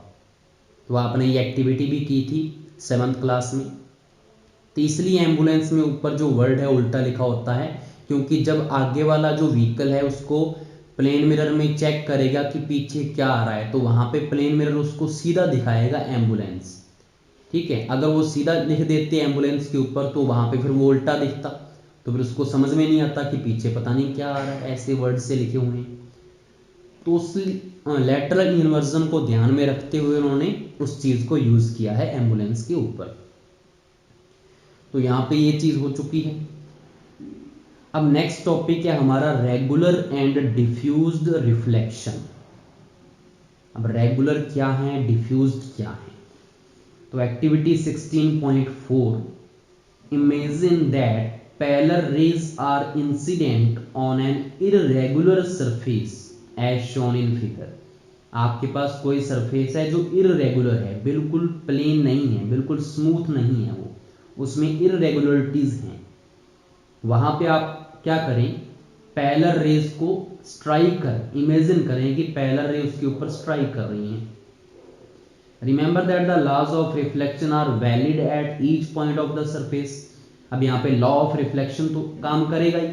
तो आपने ये एक्टिविटी भी की थी 7th क्लास में। तीसरी एम्बुलेंस में ऊपर जो वर्ड है उल्टा लिखा होता है, क्योंकि जब आगे वाला जो व्हीकल है उसको प्लेन मिरर में चेक करेगा कि पीछे क्या आ रहा है, तो वहां पे प्लेन मिरर उसको सीधा दिखाएगा एम्बुलेंस। ठीक है, अगर वो सीधा लिख देते एम्बुलेंस के ऊपर तो वहां पे फिर वो उल्टा दिखता, तो फिर उसको समझ में नहीं आता कि पीछे पता नहीं क्या आ रहा है, ऐसे वर्ड से लिखे हुए हैं। तो उस लेटरल इन्वर्जन को ध्यान में रखते हुए उन्होंने उस चीज को यूज किया है एम्बुलेंस के ऊपर। तो यहाँ पे ये चीज हो चुकी है। अब नेक्स्ट टॉपिक है हमारा रेगुलर एंड डिफ्यूज्ड रिफ्लेक्शन। अब रेगुलर क्या है, डिफ्यूज्ड क्या है। तो activity 16.4, imagine that parallel rays are incident on an irregular surface as shown in figure. आपके पास कोई सरफेस है जो इररेगुलर है, बिल्कुल प्लेन नहीं है, बिल्कुल स्मूथ नहीं है, वो उसमें इररेगुलरिटीज हैं। वहां पे आप क्या करें, पैरेलल रेज को स्ट्राइक कर, इमेजिन करें कि पैरेलल रे उसके ऊपर स्ट्राइक कर रही हैं। Remember that the laws of reflection are valid at each point of the surface. अब यहाँ पे लॉ ऑफ रिफ्लेक्शन तो काम करेगा ही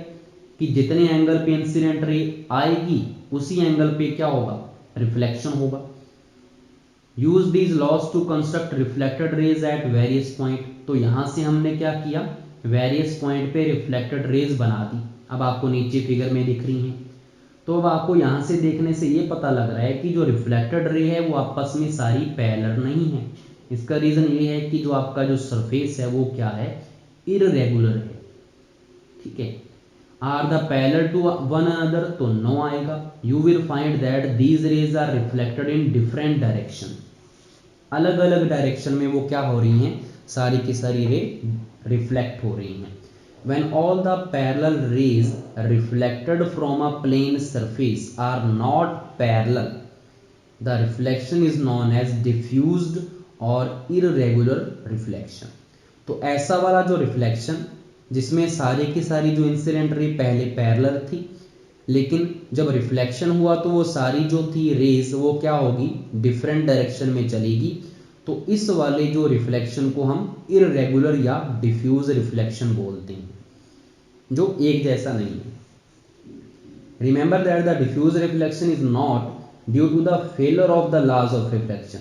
कि जितने एंगल पे इंसिडेंट रे आएगी उसी एंगल पे क्या होगा, रिफ्लेक्शन होगा। Use these laws to construct reflected rays at various point. तो यहां से हमने क्या किया, वेरियस पॉइंट पे रिफ्लेक्टेड रेज बना दी। अब आपको नीचे फिगर में दिख रही हैं। तो अब आपको यहां से देखने से ये पता लग रहा है कि जो रिफ्लेक्टेड रे है वो आपस में सारी पैरेलल नहीं है। इसका रीजन ये है कि जो आपका जो सरफेस है वो क्या है, इररेगुलर है। ठीक है, are the parallel to one another तो नो आएगा। You will find that these rays are reflected in different direction. अलग अलग डायरेक्शन में वो क्या हो रही हैं, सारी की सारी रे रिफ्लेक्ट हो रही हैं। When all the parallel rays reflected from a plane surface are not parallel, the reflection is known as diffused और irregular reflection। तो ऐसा वाला जो रिफ्लेक्शन जिसमें सारी की सारी जो इंसिडेंट रे पहले पैरेलल थी, लेकिन जब रिफ्लेक्शन हुआ तो वो सारी जो थी रेज वो क्या होगी, डिफरेंट डायरेक्शन में चलेगी। तो इस वाले जो रिफ्लेक्शन को हम इररेगुलर या डिफ्यूज रिफ्लेक्शन बोलते हैं, जो एक जैसा नहीं है। Remember that the diffuse reflection is not due to the failure of the laws of reflection,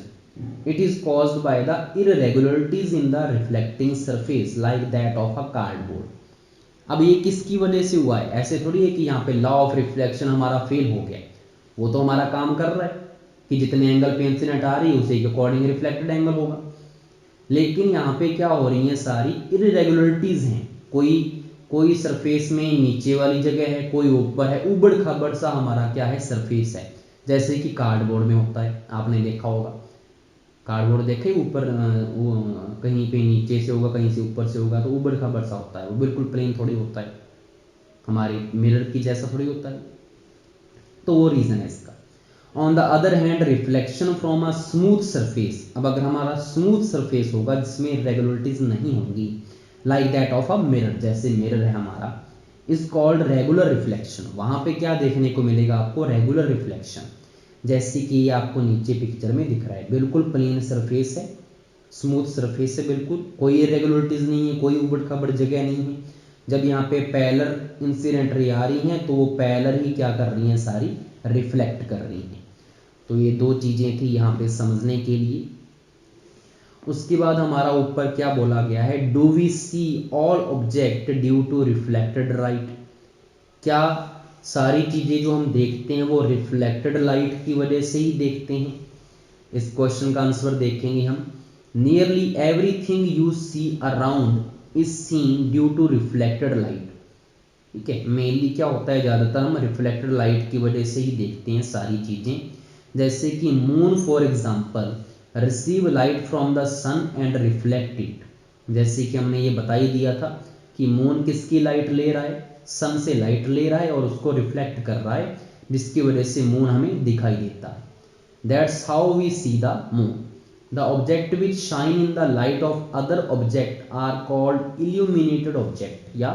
it is caused by the irregularities in the reflecting surface like that of a cardboard. अब ये किसकी वजह से हुआ है, ऐसे थोड़ी है कि यहाँ पे लॉ ऑफ रिफ्लेक्शन हमारा फेल हो गया। वो तो हमारा काम कर रहा है कि जितने एंगल पे इंसिडेंट आ रही है उसे के अकॉर्डिंग रिफ्लेक्टेड एंगल होगा, लेकिन यहाँ पे क्या हो रही है, सारी इररेगुलरिटीज हैं। कोई सरफेस में नीचे वाली जगह है, कोई ऊपर है, उबड़ खाबड़ सा हमारा क्या है, सरफेस है। जैसे कि कार्डबोर्ड में होता है, आपने देखा होगा कार्डबोर्ड देखे, ऊपर वो कहीं पे नीचे से होगा, कहीं से ऊपर से होगा, तो उबड़ खाबड़ सा होता है, वो बिल्कुल प्लेन थोड़ी होता है, हमारे मिरर की जैसा थोड़ी होता है। तो वो रीजन है इसका। On the other hand reflection from a smooth surface, अब अगर हमारा स्मूथ सरफेस होगा जिसमें इरेगुलरिटीज नहीं होंगी, like that of a mirror, जैसे मिरर है हमारा, इज कॉल्ड रेगुलर रिफ्लेक्शन। वहां पे क्या देखने को मिलेगा आपको, रेगुलर रिफ्लेक्शन। जैसे कि ये आपको नीचे पिक्चर में दिख रहा है, बिल्कुल प्लेन सरफेस है, स्मूथ सरफेस है, बिल्कुल कोई इरेगुलरिटीज नहीं है, कोई उबड़ खाबड़ जगह नहीं है। जब यहाँ पे पैरेलल इंसिडेंट रे आ रही हैं तो वो पैरेलल ही क्या कर रही हैं, सारी रिफ्लेक्ट कर रही हैं। तो ये दो चीजें थी यहाँ पे समझने के लिए। उसके बाद हमारा ऊपर क्या बोला गया है, do we see all object due to reflected light. क्या सारी चीजें जो हम देखते हैं वो रिफ्लेक्टेड लाइट की वजह से ही देखते हैं। इस क्वेश्चन का आंसर देखेंगे हम। Nearly everything you see around is seen due to reflected light. ठीक है, मेनली क्या होता है, ज्यादातर हम रिफ्लेक्टेड लाइट की वजह से ही देखते हैं सारी चीजें। जैसे कि moon for example receive light from the sun and reflect it. जैसे कि हमने ये बता ही दिया था कि मून किसकी लाइट ले रहा है, सन से लाइट ले रहा है और उसको रिफ्लेक्ट कर रहा है, जिसकी वजह से मून हमें दिखाई देता है। That's how we see the moon. The object which shine in the light of other object are called illuminated object या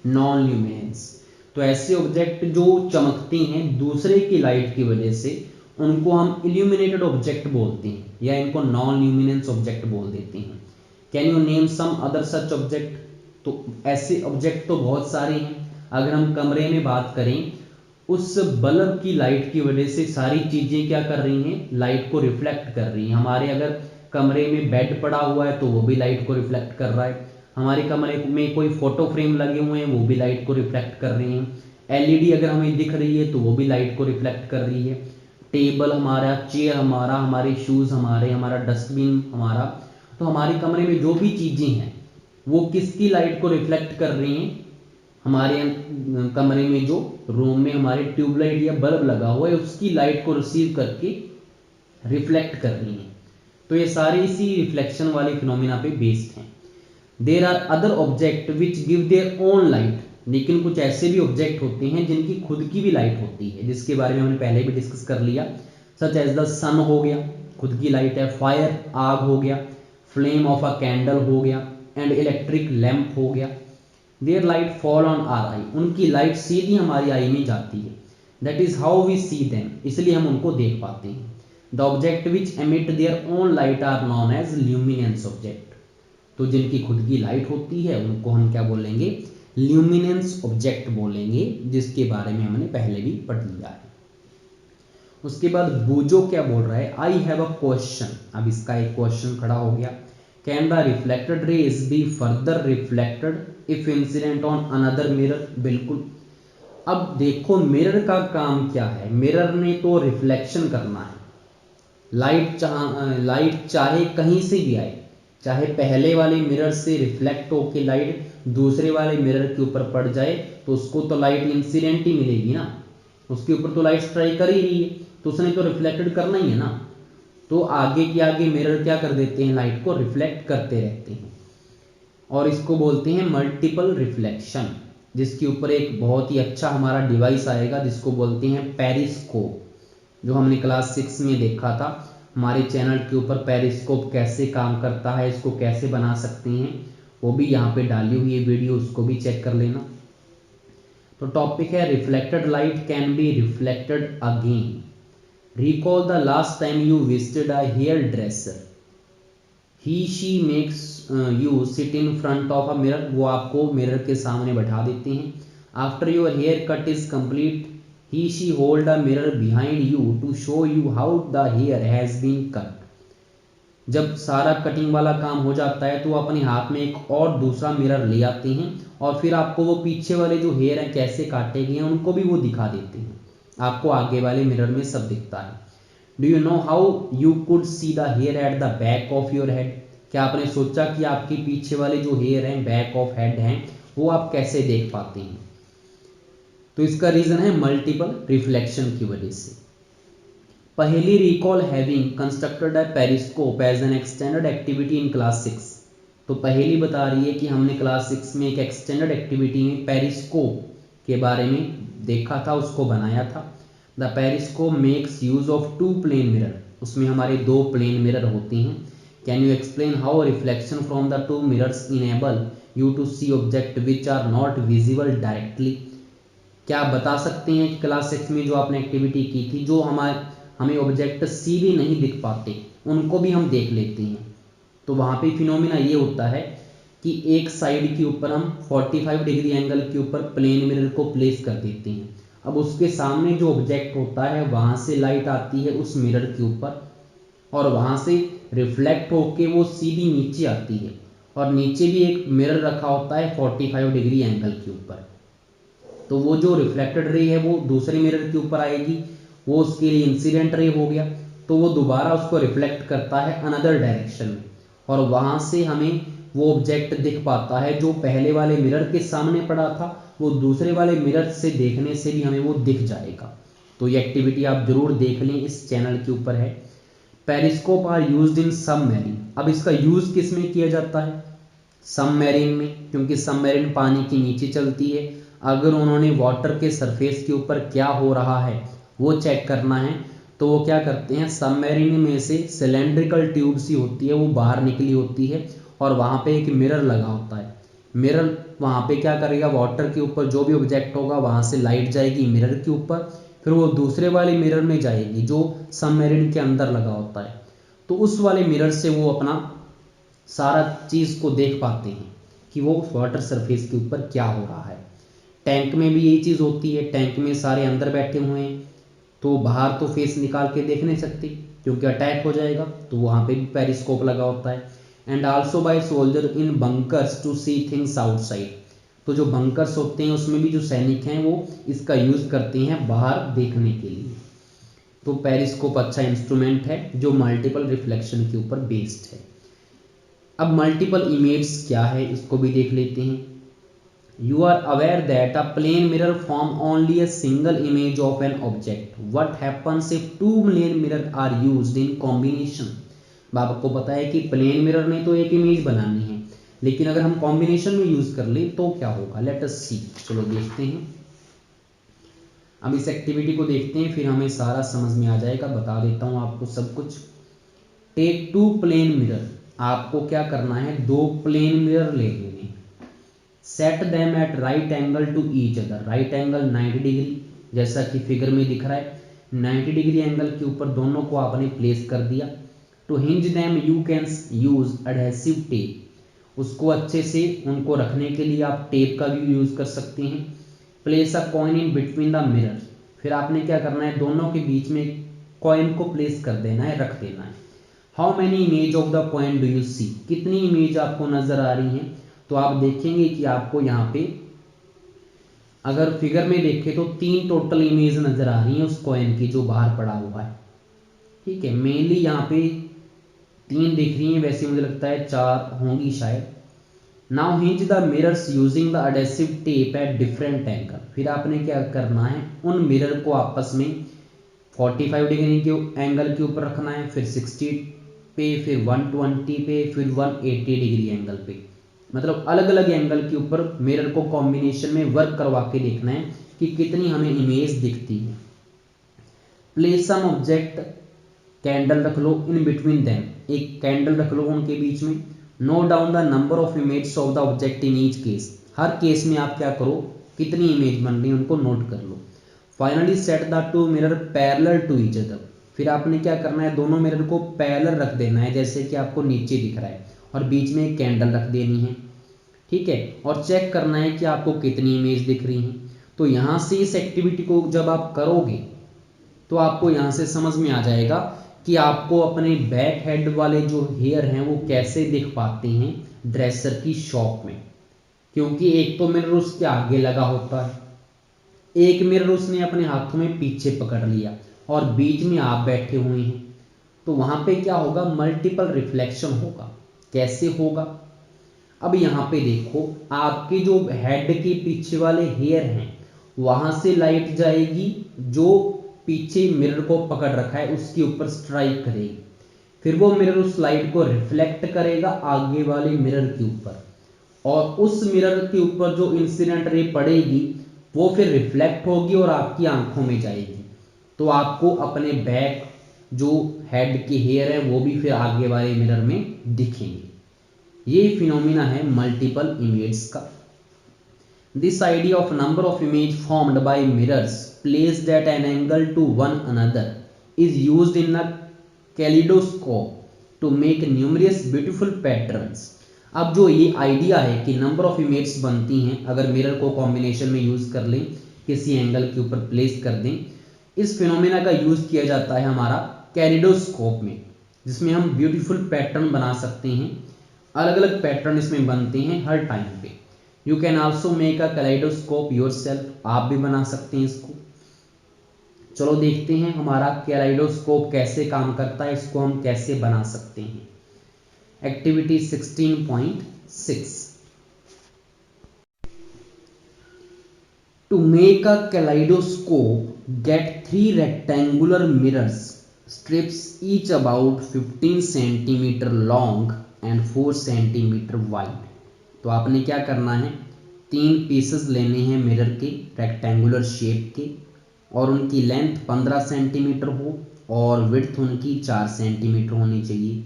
नॉन ल्यूमिनेंस। तो ऐसे ऑब्जेक्ट जो चमकते हैं दूसरे की लाइट की वजह से उनको हम इल्यूमिनेटेड ऑब्जेक्ट बोलते हैं या इनको नॉन ल्यूमिनेंस ऑब्जेक्ट बोल देते हैं। Can you name some other such object? तो ऐसे ऑब्जेक्ट तो बहुत सारे हैं। अगर हम कमरे में बात करें, उस बल्ब की लाइट की वजह से सारी चीजें क्या कर रही हैं, लाइट को रिफ्लेक्ट कर रही हैं। हमारे अगर कमरे में बेड पड़ा हुआ है तो वो भी लाइट को रिफ्लेक्ट कर रहा है। हमारे कमरे में कोई फोटो फ्रेम लगे हुए हैं वो भी लाइट को रिफ्लेक्ट कर रहे हैं। एलईडी अगर हमें दिख रही है तो वो भी लाइट को रिफ्लेक्ट कर रही है। टेबल हमारा, चेयर हमारा, हमारे शूज हमारे, हमारा डस्टबिन हमारा, तो हमारे कमरे में जो भी चीजें हैं वो किसकी लाइट को रिफ्लेक्ट कर रही हैं, हमारे कमरे में जो रूम में हमारे ट्यूबलाइट या बल्ब लगा हुआ है उसकी लाइट को रिसीव करके रिफ्लेक्ट कर रही हैं। तो ये सारे इसी रिफ्लेक्शन वाले फिनोमिना पे बेस्ड हैं। There are other object which give their own light, लेकिन कुछ ऐसे भी ऑब्जेक्ट होते हैं जिनकी खुद की भी लाइट होती है, जिसके बारे में हमने पहले भी डिस्कस कर लिया। सच एज द सन हो गया, खुद की लाइट है। फायर, आग हो गया। फ्लेम ऑफ अ कैंडल हो गया। एंड इलेक्ट्रिक लैंप हो गया। Their light fall on our eye, उनकी लाइट सीधी हमारी आई में जाती है। That is how we see them, इसलिए हम उनको देख पाते हैं। The object which emit their own light are known as luminance object. तो जिनकी खुद की लाइट होती है उनको हम क्या बोलेंगे, ल्यूमिनेंस ऑब्जेक्ट बोलेंगे, जिसके बारे में हमने पहले भी पढ़ लिया है। उसके बाद बूजो क्या बोल रहा है, आई हैव अ क्वेश्चन। अब इसका एक क्वेश्चन खड़ा हो गया, can the reflected raise be further reflected if incident on another mirror? बिल्कुल। अब देखो मिरर का काम क्या है, मिरर ने तो रिफ्लेक्शन करना है। लाइट चाहे कहीं से भी आए, चाहे पहले वाले मिरर से रिफ्लेक्ट होके लाइट दूसरे वाले मिरर के ऊपर पड़ जाए तो उसको तो लाइट इंसिडेंट ही मिलेगी ना, उसके ऊपर तो लाइट स्ट्राइक कर ही रही है, तो उसने तो रिफ्लेक्टेड करना ही है ना। तो आगे के आगे मिरर क्या कर देते हैं, लाइट को रिफ्लेक्ट करते रहते हैं, और इसको बोलते हैं मल्टीपल रिफ्लेक्शन। जिसके ऊपर एक बहुत ही अच्छा हमारा डिवाइस आएगा जिसको बोलते हैं पेरिस्कोप, जो हमने क्लास 6 में देखा था। हमारे चैनल के ऊपर पेरिस्कोप कैसे काम करता है, इसको कैसे बना सकते हैं, वो भी यहाँ पे डाली हुई है वीडियो, उसको भी चेक कर लेना। तो टॉपिक है reflected light can be reflected again. Recall the last time you visited a hair dresser, he she makes you sit in front of a mirror, वो आपको मिरर के सामने बैठा देते हैं। After your hair cut is complete, he she hold a mirror behind you to show you how the hair has been cut। जब सारा cutting वाला काम हो जाता है तो वो अपने हाथ में एक और दूसरा मिरर ले आते हैं और फिर आपको वो पीछे वाले जो हेयर हैं कैसे काटे गए हैं उनको भी वो दिखा देते हैं। आपको आगे वाले मिरर में सब दिखता है। Do you know how you could see the hair at the back of your head? क्या आपने सोचा कि आपके पीछे वाले जो हेयर हैं, बैक ऑफ हेड हैं, वो आप कैसे देख पाते हैं? तो इसका रीजन है मल्टीपल रिफ्लेक्शन की वजह से। पहली, recall having constructed a periscope as an extended activity in class 6। तो पहली बता रही है कि हमने क्लास 6 में एक एक्सटेंडेड एक्टिविटी में पेरिस्कोप के बारे में देखा था, उसको बनाया था। The periscope makes use of two plane mirror, उसमें हमारे दो प्लेन मिरर होते हैं। Can you explain how reflection from the two mirrors enable you to see object which are not visible directly? क्या आप बता सकते हैं कि क्लास 6 में जो आपने एक्टिविटी की थी, जो हमें ऑब्जेक्ट सीधे नहीं दिख पाते उनको भी हम देख लेते हैं। तो वहाँ पे फिनोमिना ये होता है कि एक साइड के ऊपर हम 45 डिग्री एंगल के ऊपर प्लेन मिरर को प्लेस कर देते हैं। अब उसके सामने जो ऑब्जेक्ट होता है वहाँ से लाइट आती है उस मिरर के ऊपर और वहाँ से रिफ्लेक्ट होके वो सीधी नीचे आती है, और नीचे भी एक मिरर रखा होता है 45 डिग्री एंगल के ऊपर। तो वो जो रिफ्लेक्टेड रे है वो दूसरे मिरर के ऊपर आएगी, वो उसके लिए इंसिडेंट रे हो गया, तो वो दोबारा उसको रिफ्लेक्ट करता है अनदर डायरेक्शन में, और वहां से हमें वो ऑब्जेक्ट दिख पाता है जो पहले वाले मिरर के सामने पड़ा था, वो दूसरे वाले मिरर से देखने से भी हमें वो दिख जाएगा। तो ये एक्टिविटी आप जरूर देख लें, इस चैनल के ऊपर है। Periscope are used in submarine. अब इसका यूज किस में किया जाता है? सबमरीन में, क्योंकि सबमरीन पानी के नीचे चलती है। अगर उन्होंने वाटर के सरफेस के ऊपर क्या हो रहा है वो चेक करना है तो वो क्या करते हैं, सबमरीन में से सिलेंड्रिकल ट्यूब सी होती है वो बाहर निकली होती है और वहाँ पे एक मिरर लगा होता है। मिरर वहाँ पे क्या करेगा, वाटर के ऊपर जो भी ऑब्जेक्ट होगा वहाँ से लाइट जाएगी मिरर के ऊपर, फिर वो दूसरे वाले मिरर में जाएगी जो सबमरीन के अंदर लगा होता है। तो उस वाले मिरर से वो अपना सारा चीज़ को देख पाते हैं कि वो वाटर सरफेस के ऊपर क्या हो रहा है। टैंक में भी यही चीज़ होती है, टैंक में सारे अंदर बैठे हुए हैं तो बाहर तो फेस निकाल के देख नहीं सकते क्योंकि अटैक हो जाएगा, तो वहाँ पे भी पेरिस्कोप लगा होता है। And also by soldier in bunkers to see things outside, तो जो बंकर्स होते हैं उसमें भी जो सैनिक हैं वो इसका यूज़ करते हैं बाहर देखने के लिए। तो पेरिस्कोप अच्छा इंस्ट्रूमेंट है जो मल्टीपल रिफ्लेक्शन के ऊपर बेस्ड है। अब मल्टीपल इमेज क्या है इसको भी देख लेते हैं। You are aware that a plane mirror form only a single image of an object. What happens if two plane mirror are used in combination? आपको पता है कि प्लेन मिरर ने तो एक इमेज बनानी है, लेकिन अगर हम कॉम्बिनेशन में यूज कर ले तो क्या होगा, लेट अस सी। चलो देखते हैं, अब इस एक्टिविटी को देखते हैं फिर हमें सारा समझ में आ जाएगा। बता देता हूं आपको सब कुछ। टेक टू प्लेन मिरर, आपको क्या करना है, दो प्लेन मिरर ले लेने, set them at right angle to each other, right angle 90 degree, जैसा कि फिगर में दिख रहा है 90 डिग्री एंगल के ऊपर दोनों को आपने प्लेस कर दिया। To hinge them you can use adhesive tape, उसको अच्छे से उनको रखने के लिए आप टेप का भी यूज कर सकते हैं। Place a coin in between the mirror, फिर आपने क्या करना है, दोनों के बीच में कॉइन को प्लेस कर देना है, रख देना है। How many image of the coin do you see, कितनी इमेज आपको नजर आ रही हैं, तो आप देखेंगे कि आपको यहाँ पे अगर फिगर में देखें तो 3 टोटल इमेज नजर आ रही हैं उस कॉइन की जो बाहर पड़ा हुआ है। ठीक है, मेनली यहाँ पे 3 दिख रही हैं, वैसे मुझे लगता है 4 होंगी शायद। Now hinge the mirrors using the adhesive tape at different angle, फिर आपने क्या करना है, उन मिरर को आपस में 45 डिग्री के एंगल के ऊपर रखना है, फिर 60 पे, फिर 120 पे, फिर 180 डिग्री एंगल पे, मतलब अलग अलग एंगल के ऊपर मिरर को कॉम्बिनेशन में वर्क करवा के देखना है कि कितनी हमें इमेज दिखती है। प्लेस सम ऑब्जेक्ट, कैंडल रख लो इन बिटवीन देम, एक कैंडल रख लो उनके बीच में। Note down the number of image of the object in each case, her case में आप क्या करो, कितनी इमेज बन रही है उनको नोट कर लो। Finally set the two mirror parallel to each other, फिर आपने क्या करना है, दोनों मिरर को पैरेलल रख देना है जैसे कि आपको नीचे दिख रहा है, और बीच में एक कैंडल रख देनी है। ठीक है, और चेक करना है कि आपको कितनी इमेज दिख रही हैं। तो यहाँ से इस एक्टिविटी को जब आप करोगे तो आपको यहाँ से समझ में आ जाएगा कि आपको अपने बैक हेड वाले जो हेयर हैं वो कैसे दिख पाते हैं ड्रेसर की शॉप में, क्योंकि एक तो मिरर उसके आगे लगा होता है, एक मिरर उसने अपने हाथों में पीछे पकड़ लिया, और बीच में आप बैठे हुए हैं, तो वहां पे क्या होगा, मल्टीपल रिफ्लेक्शन होगा। कैसे होगा, अब यहाँ पे देखो, आपके जो हेड के पीछे वाले हेयर हैं वहां से लाइट जाएगी, जो पीछे मिरर को पकड़ रखा है उसके ऊपर स्ट्राइक करेगी, फिर वो मिरर उस लाइट को रिफ्लेक्ट करेगा आगे वाले मिरर के ऊपर, और उस मिरर के ऊपर जो इंसिडेंट रे पड़ेगी वो फिर रिफ्लेक्ट होगी और आपकी आंखों में जाएगी, तो आपको अपने बैक जो हेड के हेयर है वो भी फिर आगे वाले मिरर में दिखेंगे। ये फिनोमिना है मल्टीपल इमेज का। This idea of number of image formed by mirrors placed at an angle to one another is used in a kaleidoscope to make numerous beautiful patterns. अब जो ये आइडिया है कि नंबर ऑफ इमेज बनती हैं अगर mirror को combination में यूज कर लें, किसी एंगल के ऊपर प्लेस कर दें, इस फिनोमिना का यूज किया जाता है हमारा कैलिडोस्कोप में, जिसमें हम ब्यूटीफुल पैटर्न बना सकते हैं। अलग अलग पैटर्न इसमें बनते हैं हर टाइम पे। You can also make a kaleidoscope yourself, आप भी बना सकते हैं इसको। चलो देखते हैं हमारा कैलेडोस्कोप कैसे काम करता है, इसको हम कैसे बना सकते हैं। Activity 16.6, to make a kaleidoscope get 3 rectangular mirrors strips each about 15 centimetre long and 4 centimetre wide. तो आपने क्या करना है, 3 पीसेस लेने हैं मिरर के रेक्टेंगुलर शेप के, और उनकी लेंथ 15 सेंटीमीटर हो और विड्थ उनकी 4 सेंटीमीटर होनी चाहिए।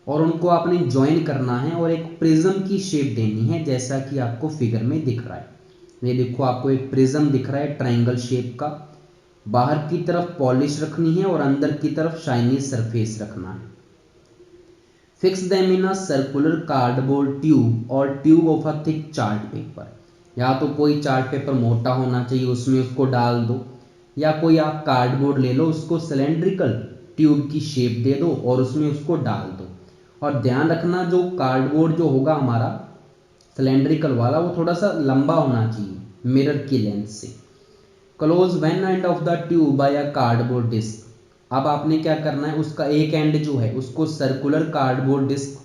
और उनको आपने ज्वाइन करना है और एक प्रिज्म की शेप देनी है, जैसा कि आपको फिगर में दिख रहा है। ये देखो आपको एक प्रिज्म दिख रहा है ट्रायंगल शेप का। बाहर की तरफ पॉलिश रखनी है और अंदर की तरफ शाइनी सरफेस रखना है। Fix them in a circular cardboard tube or tube of a thick chart paper. या तो कोई चार्ट पेपर मोटा होना चाहिए, उसमें उसको डाल दो, या कोई आप कार्डबोर्ड ले लो, उसको सिलेंड्रिकल ट्यूब की शेप दे दो और उसमें उसको डाल दो। और ध्यान रखना जो कार्डबोर्ड जो होगा हमारा सिलेंड्रिकल वाला, वो थोड़ा सा लंबा होना चाहिए मिरर की लेंथ से। Close one end of the tube by a cardboard disc. अब आपने क्या करना है, उसका एक एंड जो है उसको सर्कुलर कार्डबोर्ड डिस्क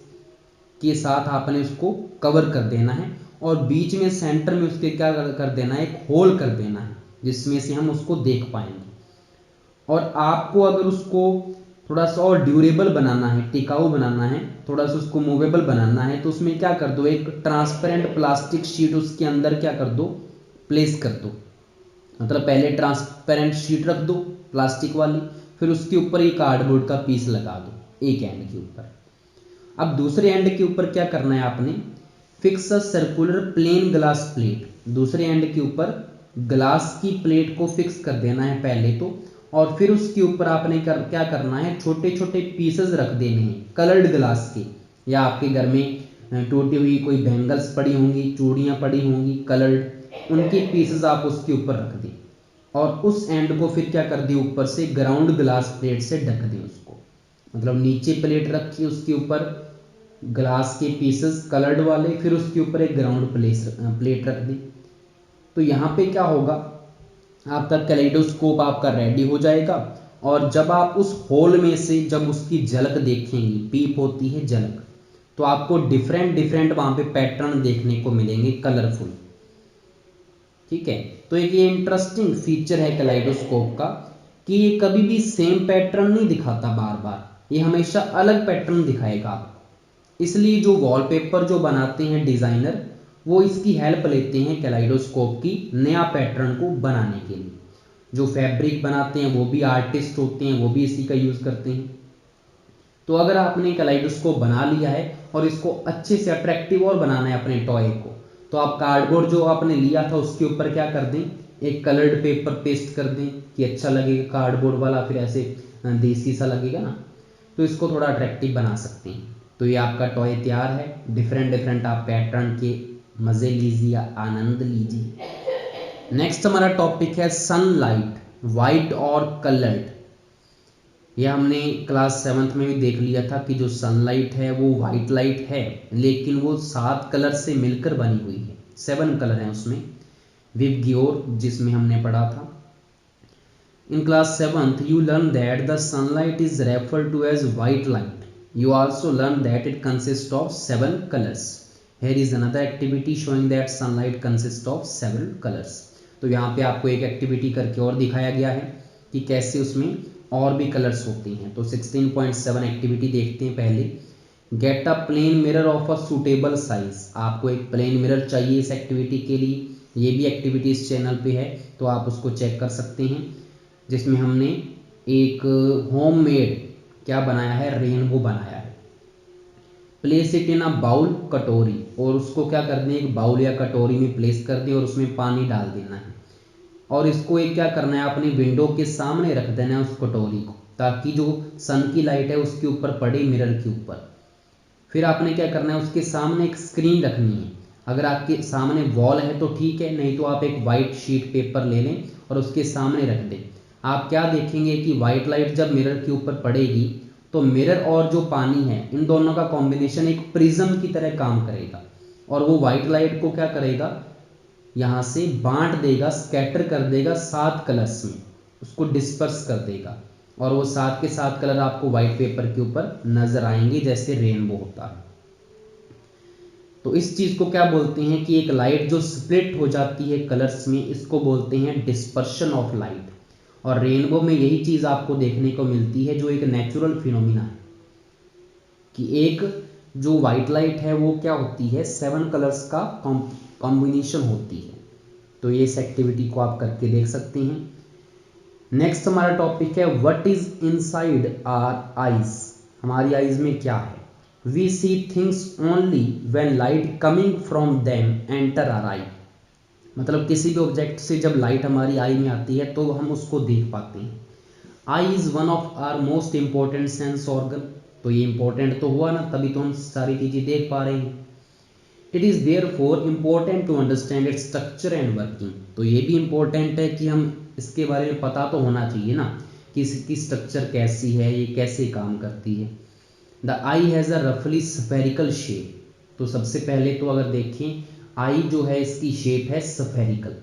के साथ आपने उसको कवर कर देना है और बीच में सेंटर में उसके क्या कर देना है, एक होल कर देना है जिसमें से हम उसको देख पाएंगे। और आपको अगर उसको थोड़ा सा और ड्यूरेबल बनाना है, टिकाऊ बनाना है, थोड़ा सा उसको मूवेबल बनाना है, तो उसमें क्या कर दो, एक ट्रांसपेरेंट प्लास्टिक शीट उसके अंदर क्या कर दो, प्लेस कर दो। मतलब पहले ट्रांसपेरेंट शीट रख दो प्लास्टिक वाली, फिर उसके ऊपर एक कार्डबोर्ड का पीस लगा दो एक एंड के ऊपर। अब दूसरे एंड के ऊपर क्या करना है आपने, fix a circular plane glass plate. दूसरे एंड के ऊपर ग्लास की प्लेट को फिक्स कर देना है पहले तो, और फिर उसके ऊपर आपने क्या करना है, छोटे छोटे पीसेस रख देने हैं कलर्ड ग्लास के, या आपके घर में टूटी हुई कोई बैंगल्स पड़ी होंगी, चूड़ियाँ पड़ी होंगी कलर्ड, उनके पीसेस आप उसके ऊपर रख दें और उस एंड को फिर क्या कर दें, ऊपर से ग्राउंड ग्लास प्लेट से ढक दें उसको। मतलब नीचे प्लेट रखी, उसके ऊपर ग्लास के पीसेस कलर्ड वाले, फिर उसके ऊपर एक ग्राउंड प्लेट रख दी। तो यहाँ पे क्या होगा, आपका कैलेडोस्कोप आपका रेडी हो जाएगा। और जब आप उस होल में से जब उसकी झलक देखेंगे, पीप होती है झलक, तो आपको डिफरेंट डिफरेंट वहां पे पैटर्न देखने को मिलेंगे कलरफुल। ठीक है, तो एक ये इंटरेस्टिंग फीचर है कैलेडोस्कोप का कि ये कभी भी सेम पैटर्न नहीं दिखाता बार बार, ये हमेशा अलग पैटर्न दिखाएगा आपको। इसलिए जो वॉलपेपर जो बनाते हैं डिजाइनर, वो इसकी हेल्प लेते हैं कैलेडोस्कोप की नया पैटर्न को बनाने के लिए। जो फैब्रिक बनाते हैं वो भी आर्टिस्ट होते हैं, वो भी इसी का यूज करते हैं। तो अगर आपने कैलेडोस्कोप बना लिया है और इसको अच्छे से अट्रैक्टिव और बनाना है अपने टॉय को, तो आप कार्डबोर्ड जो आपने लिया था उसके ऊपर क्या कर दें, एक कलर्ड पेपर पेस्ट कर दें कि अच्छा लगेगा कार्डबोर्ड वाला, फिर ऐसे देसी सा लगेगा ना, तो इसको थोड़ा अट्रैक्टिव बना सकते हैं। तो ये आपका टॉय तैयार है। डिफरेंट डिफरेंट आप पैटर्न के मजे लीजिए, आनंद लीजिए। नेक्स्ट हमारा टॉपिक है सनलाइट, वाइट और कलर्ड। ये हमने क्लास 7th में भी देख लिया था कि जो सनलाइट है वो वाइट लाइट है, लेकिन वो 7 कलर से मिलकर बनी हुई है, 7 कलर हैं उसमें। विबग्योर जिसमें हमने पढ़ा था। In class 7th, you learn that the sunlight is referred to as white light. You also learn that it consists of 7 colors. Here is another activity showing that sunlight consists of 7 colors. तो यहाँ पे आपको एक activity करके और दिखाया गया है कि कैसे उसमें और भी कलर्स होते हैं। तो 16.7 एक्टिविटी देखते हैं पहले। Get a plane mirror of a suitable size. आपको एक प्लेन मिरर चाहिए इस एक्टिविटी के लिए। ये भी एक्टिविटी इस चैनल पे है, तो आप उसको चेक कर सकते हैं, जिसमें हमने एक होममेड क्या बनाया है, रेनबो बनाया है। Place it in a bowl, कटोरी, और उसको क्या कर दें, एक बाउल या कटोरी में प्लेस कर दें और उसमें पानी डाल देना है। और इसको एक क्या करना है, अपनी विंडो के सामने रख देना है उस कटोरी को, ताकि जो सन की लाइट है उसके ऊपर पड़े, मिरर के ऊपर। फिर आपने क्या करना है, उसके सामने एक स्क्रीन रखनी है। अगर आपके सामने वॉल है तो ठीक है, नहीं तो आप एक वाइट शीट पेपर ले लें और उसके सामने रख दें। आप क्या देखेंगे कि वाइट लाइट जब मिरर के ऊपर पड़ेगी तो मिरर और जो पानी है इन दोनों का कॉम्बिनेशन एक प्रिज्म की तरह काम करेगा, और वो वाइट लाइट को क्या करेगा, यहाँ से बांट देगा, स्कैटर कर देगा 7 कलर्स में, उसको डिस्पर्स कर देगा, और वो 7 के 7 कलर आपको व्हाइट पेपर के ऊपर नजर आएंगे जैसे रेनबो होता है। तो इस चीज को क्या बोलते हैं कि एक लाइट जो स्प्लिट हो जाती है कलर्स में, इसको बोलते हैं डिस्पर्शन ऑफ लाइट। और रेनबो में यही चीज आपको देखने को मिलती है, जो एक नेचुरल फिनोमिना है कि एक जो व्हाइट लाइट है वो क्या होती है, 7 कलर्स का कॉम्बिनेशन होती है। तो ये इस एक्टिविटी को आप करके देख सकते हैं। नेक्स्ट हमारा टॉपिक है what is inside our eyes. हमारी आईज में क्या है। We see things only when light coming from them enter our eye. मतलब किसी भी ऑब्जेक्ट से जब लाइट हमारी आई में आती है तो हम उसको देख पाते हैं। Eye is one of our most important sense organ, तो ये इंपॉर्टेंट तो हुआ ना, तभी तो हम सारी चीजें देख पा रहे हैं। It is therefore important to understand its structure and working, तो ये भी इंपॉर्टेंट है कि हम इसके बारे में पता तो होना चाहिए ना कि इसकी स्ट्रक्चर कैसी है, ये कैसे काम करती है। द आई हैज़ अ रफली स्फेरिकल शेप, तो सबसे पहले तो अगर देखें आई जो है इसकी शेप है spherical.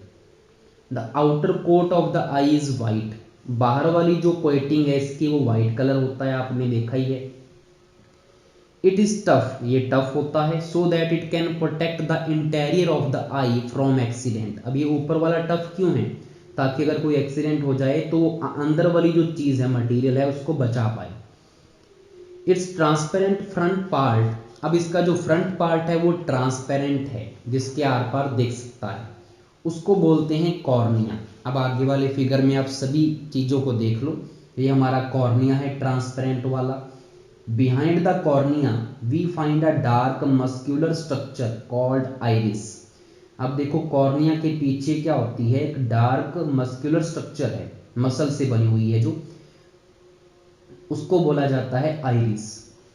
The outer coat of the eye is white, बाहर वाली जो कोटिंग है इसकी वो वाइट कलर होता है, आपने देखा ही है। इट इज टफ, ये टफ होता है, so that it can protect the interior of the I from accident. अब ये ऊपर वाला टफ क्यों है, ताकि अगर कोई एक्सीडेंट हो जाए तो अंदर वाली जो चीज है, मटेरियल है, उसको बचा पाए। इट्स ट्रांसपेरेंट फ्रंट पार्ट, अब इसका जो फ्रंट पार्ट है वो ट्रांसपेरेंट है, जिसके आर पार देख सकता है, उसको बोलते हैं कॉर्निया। अब आगे वाले फिगर में आप सभी चीजों को देख लो, ये हमारा कॉर्निया है ट्रांसपेरेंट वाला। Behind the cornea we find a dark muscular structure called iris. अब देखो कॉर्निया के पीछे क्या होती है, एक डार्क मस्क्यूलर स्ट्रक्चर है, मसल से बनी हुई है जो, उसको बोला जाता है iris.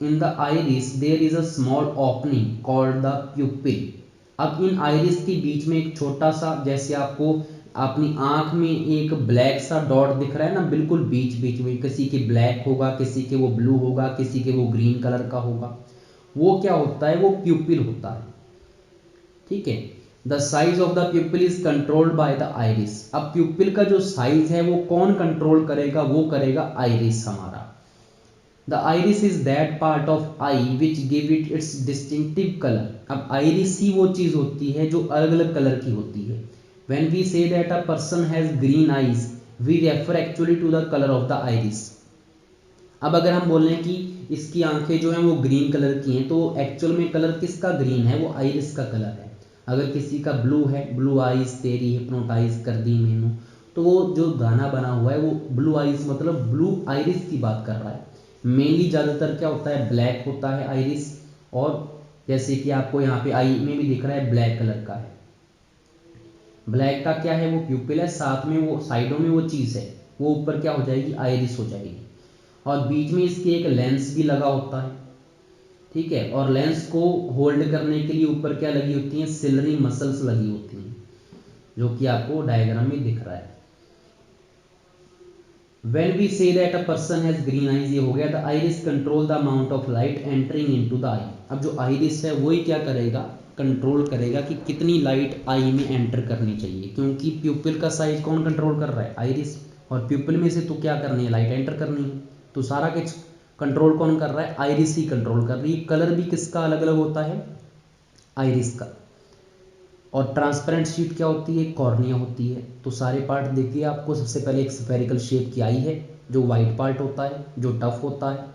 In the iris there is a small opening called the pupil. अब इन आइरिस के बीच में एक छोटा सा, जैसे आपको अपनी आंख में एक ब्लैक सा डॉट दिख रहा है ना, बिल्कुल बीच बीच में, किसी के ब्लैक होगा, किसी के वो ब्लू होगा, किसी के वो ग्रीन कलर का होगा, वो क्या होता है, वो प्यूपिल होता है। ठीक है, the size of the प्यूपिल is controlled by the iris. अब प्यूपिल का जो साइज है वो कौन कंट्रोल करेगा, वो करेगा आइरिस हमारा। The iris is that part of I which give it it's distinctive colour. अब आइरिस ही वो चीज होती है जो अलग अलग कलर की होती है। When we say that a person has green eyes, we refer actually to the colour of the iris. अब अगर हम बोल रहे हैं कि इसकी आंखें जो हैं वो ग्रीन कलर की हैं, तो एक्चुअल में कलर किसका ग्रीन है, वो आइरिस का कलर है। अगर किसी का ब्लू है, ब्लू आइज तेरी हिप्नोटाइज कर दी मैनू, तो वो जो गाना बना हुआ है वो ब्लू आइज मतलब ब्लू आइरिस की बात कर रहा है। मेनली ज़्यादातर क्या होता है, ब्लैक होता है आइरिस, और जैसे कि आपको यहाँ पे आई में भी दिख रहा है ब्लैक कलर का है। ब्लैक का क्या है, वो प्यूपिल है, साथ में वो साइडों में वो चीज़ है, वो ऊपर क्या हो जाएगी, आइरिस हो जाएगी, और बीच में इसके एक लेंस भी लगा होता है। ठीक है, और लेंस को होल्ड करने के लिए ऊपर क्या लगी होती हैं, सिलरी मसल्स लगी होती हैं, जो कि आपको डायग्राम में दिख रहा है। When we say that a person has green eyes, ये हो गया, the iris control the amount of light entering into the eye। अब जो iris है वही क्या करेगा, कंट्रोल करेगा कि कितनी लाइट आई में एंटर करनी चाहिए, क्योंकि प्यूपिल का साइज कौन कंट्रोल कर रहा है, आइरिस, और प्यूपिल में से तो क्या करनी है, लाइट एंटर करनी है, तो सारा कुछ कंट्रोल कौन कर रहा है, आइरिस ही कंट्रोल कर रही है। कलर भी किसका अलग अलग होता है, आइरिस का। और ट्रांसपेरेंट शीट क्या होती है, कॉर्निया होती है। तो सारे पार्ट देखिए आपको, सबसे पहले एक स्फेरिकल शेप की आई है, जो वाइट पार्ट होता है, जो टफ होता है,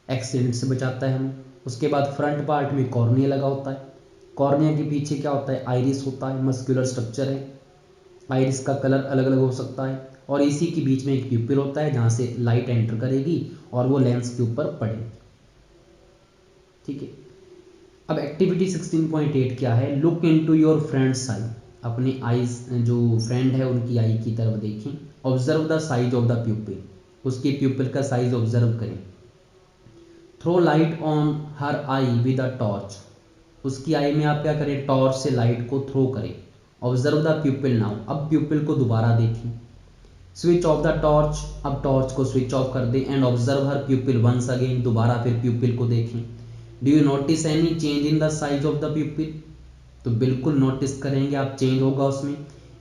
एक्सीडेंट से बचाता है हमें। उसके बाद फ्रंट पार्ट में कॉर्निया लगा होता है, कॉर्निया के पीछे क्या होता है, आइरिस होता है, मस्कुलर स्ट्रक्चर है, आइरिस का कलर अलग अलग हो सकता है, और इसी के बीच में एक प्यूपिल होता है जहाँ से लाइट एंटर करेगी और वो लेंस के ऊपर पड़ेगी। ठीक है, अब एक्टिविटी 16.8 क्या है, look into your friends I. अपने आईज, जो फ्रेंड है उनकी आई की तरफ देखें। Observe the size of the pupil, उसके प्यूपिल का साइज ऑब्जर्व करें। Throw light on her eye with a torch, उसकी आई में आप क्या करें, टॉर्च से लाइट को थ्रो करें। ऑब्जर्व द प्यूपिल नाउ, अब प्यूपिल को दोबारा देखें। स्विच ऑफ द टॉर्च, अब टॉर्च को स्विच ऑफ कर दें, and observe her pupil once again, दोबारा फिर प्यूपिल को देखें। Do you notice any change in the size of the pupil, तो बिल्कुल नोटिस करेंगे आप, चेंज होगा उसमें।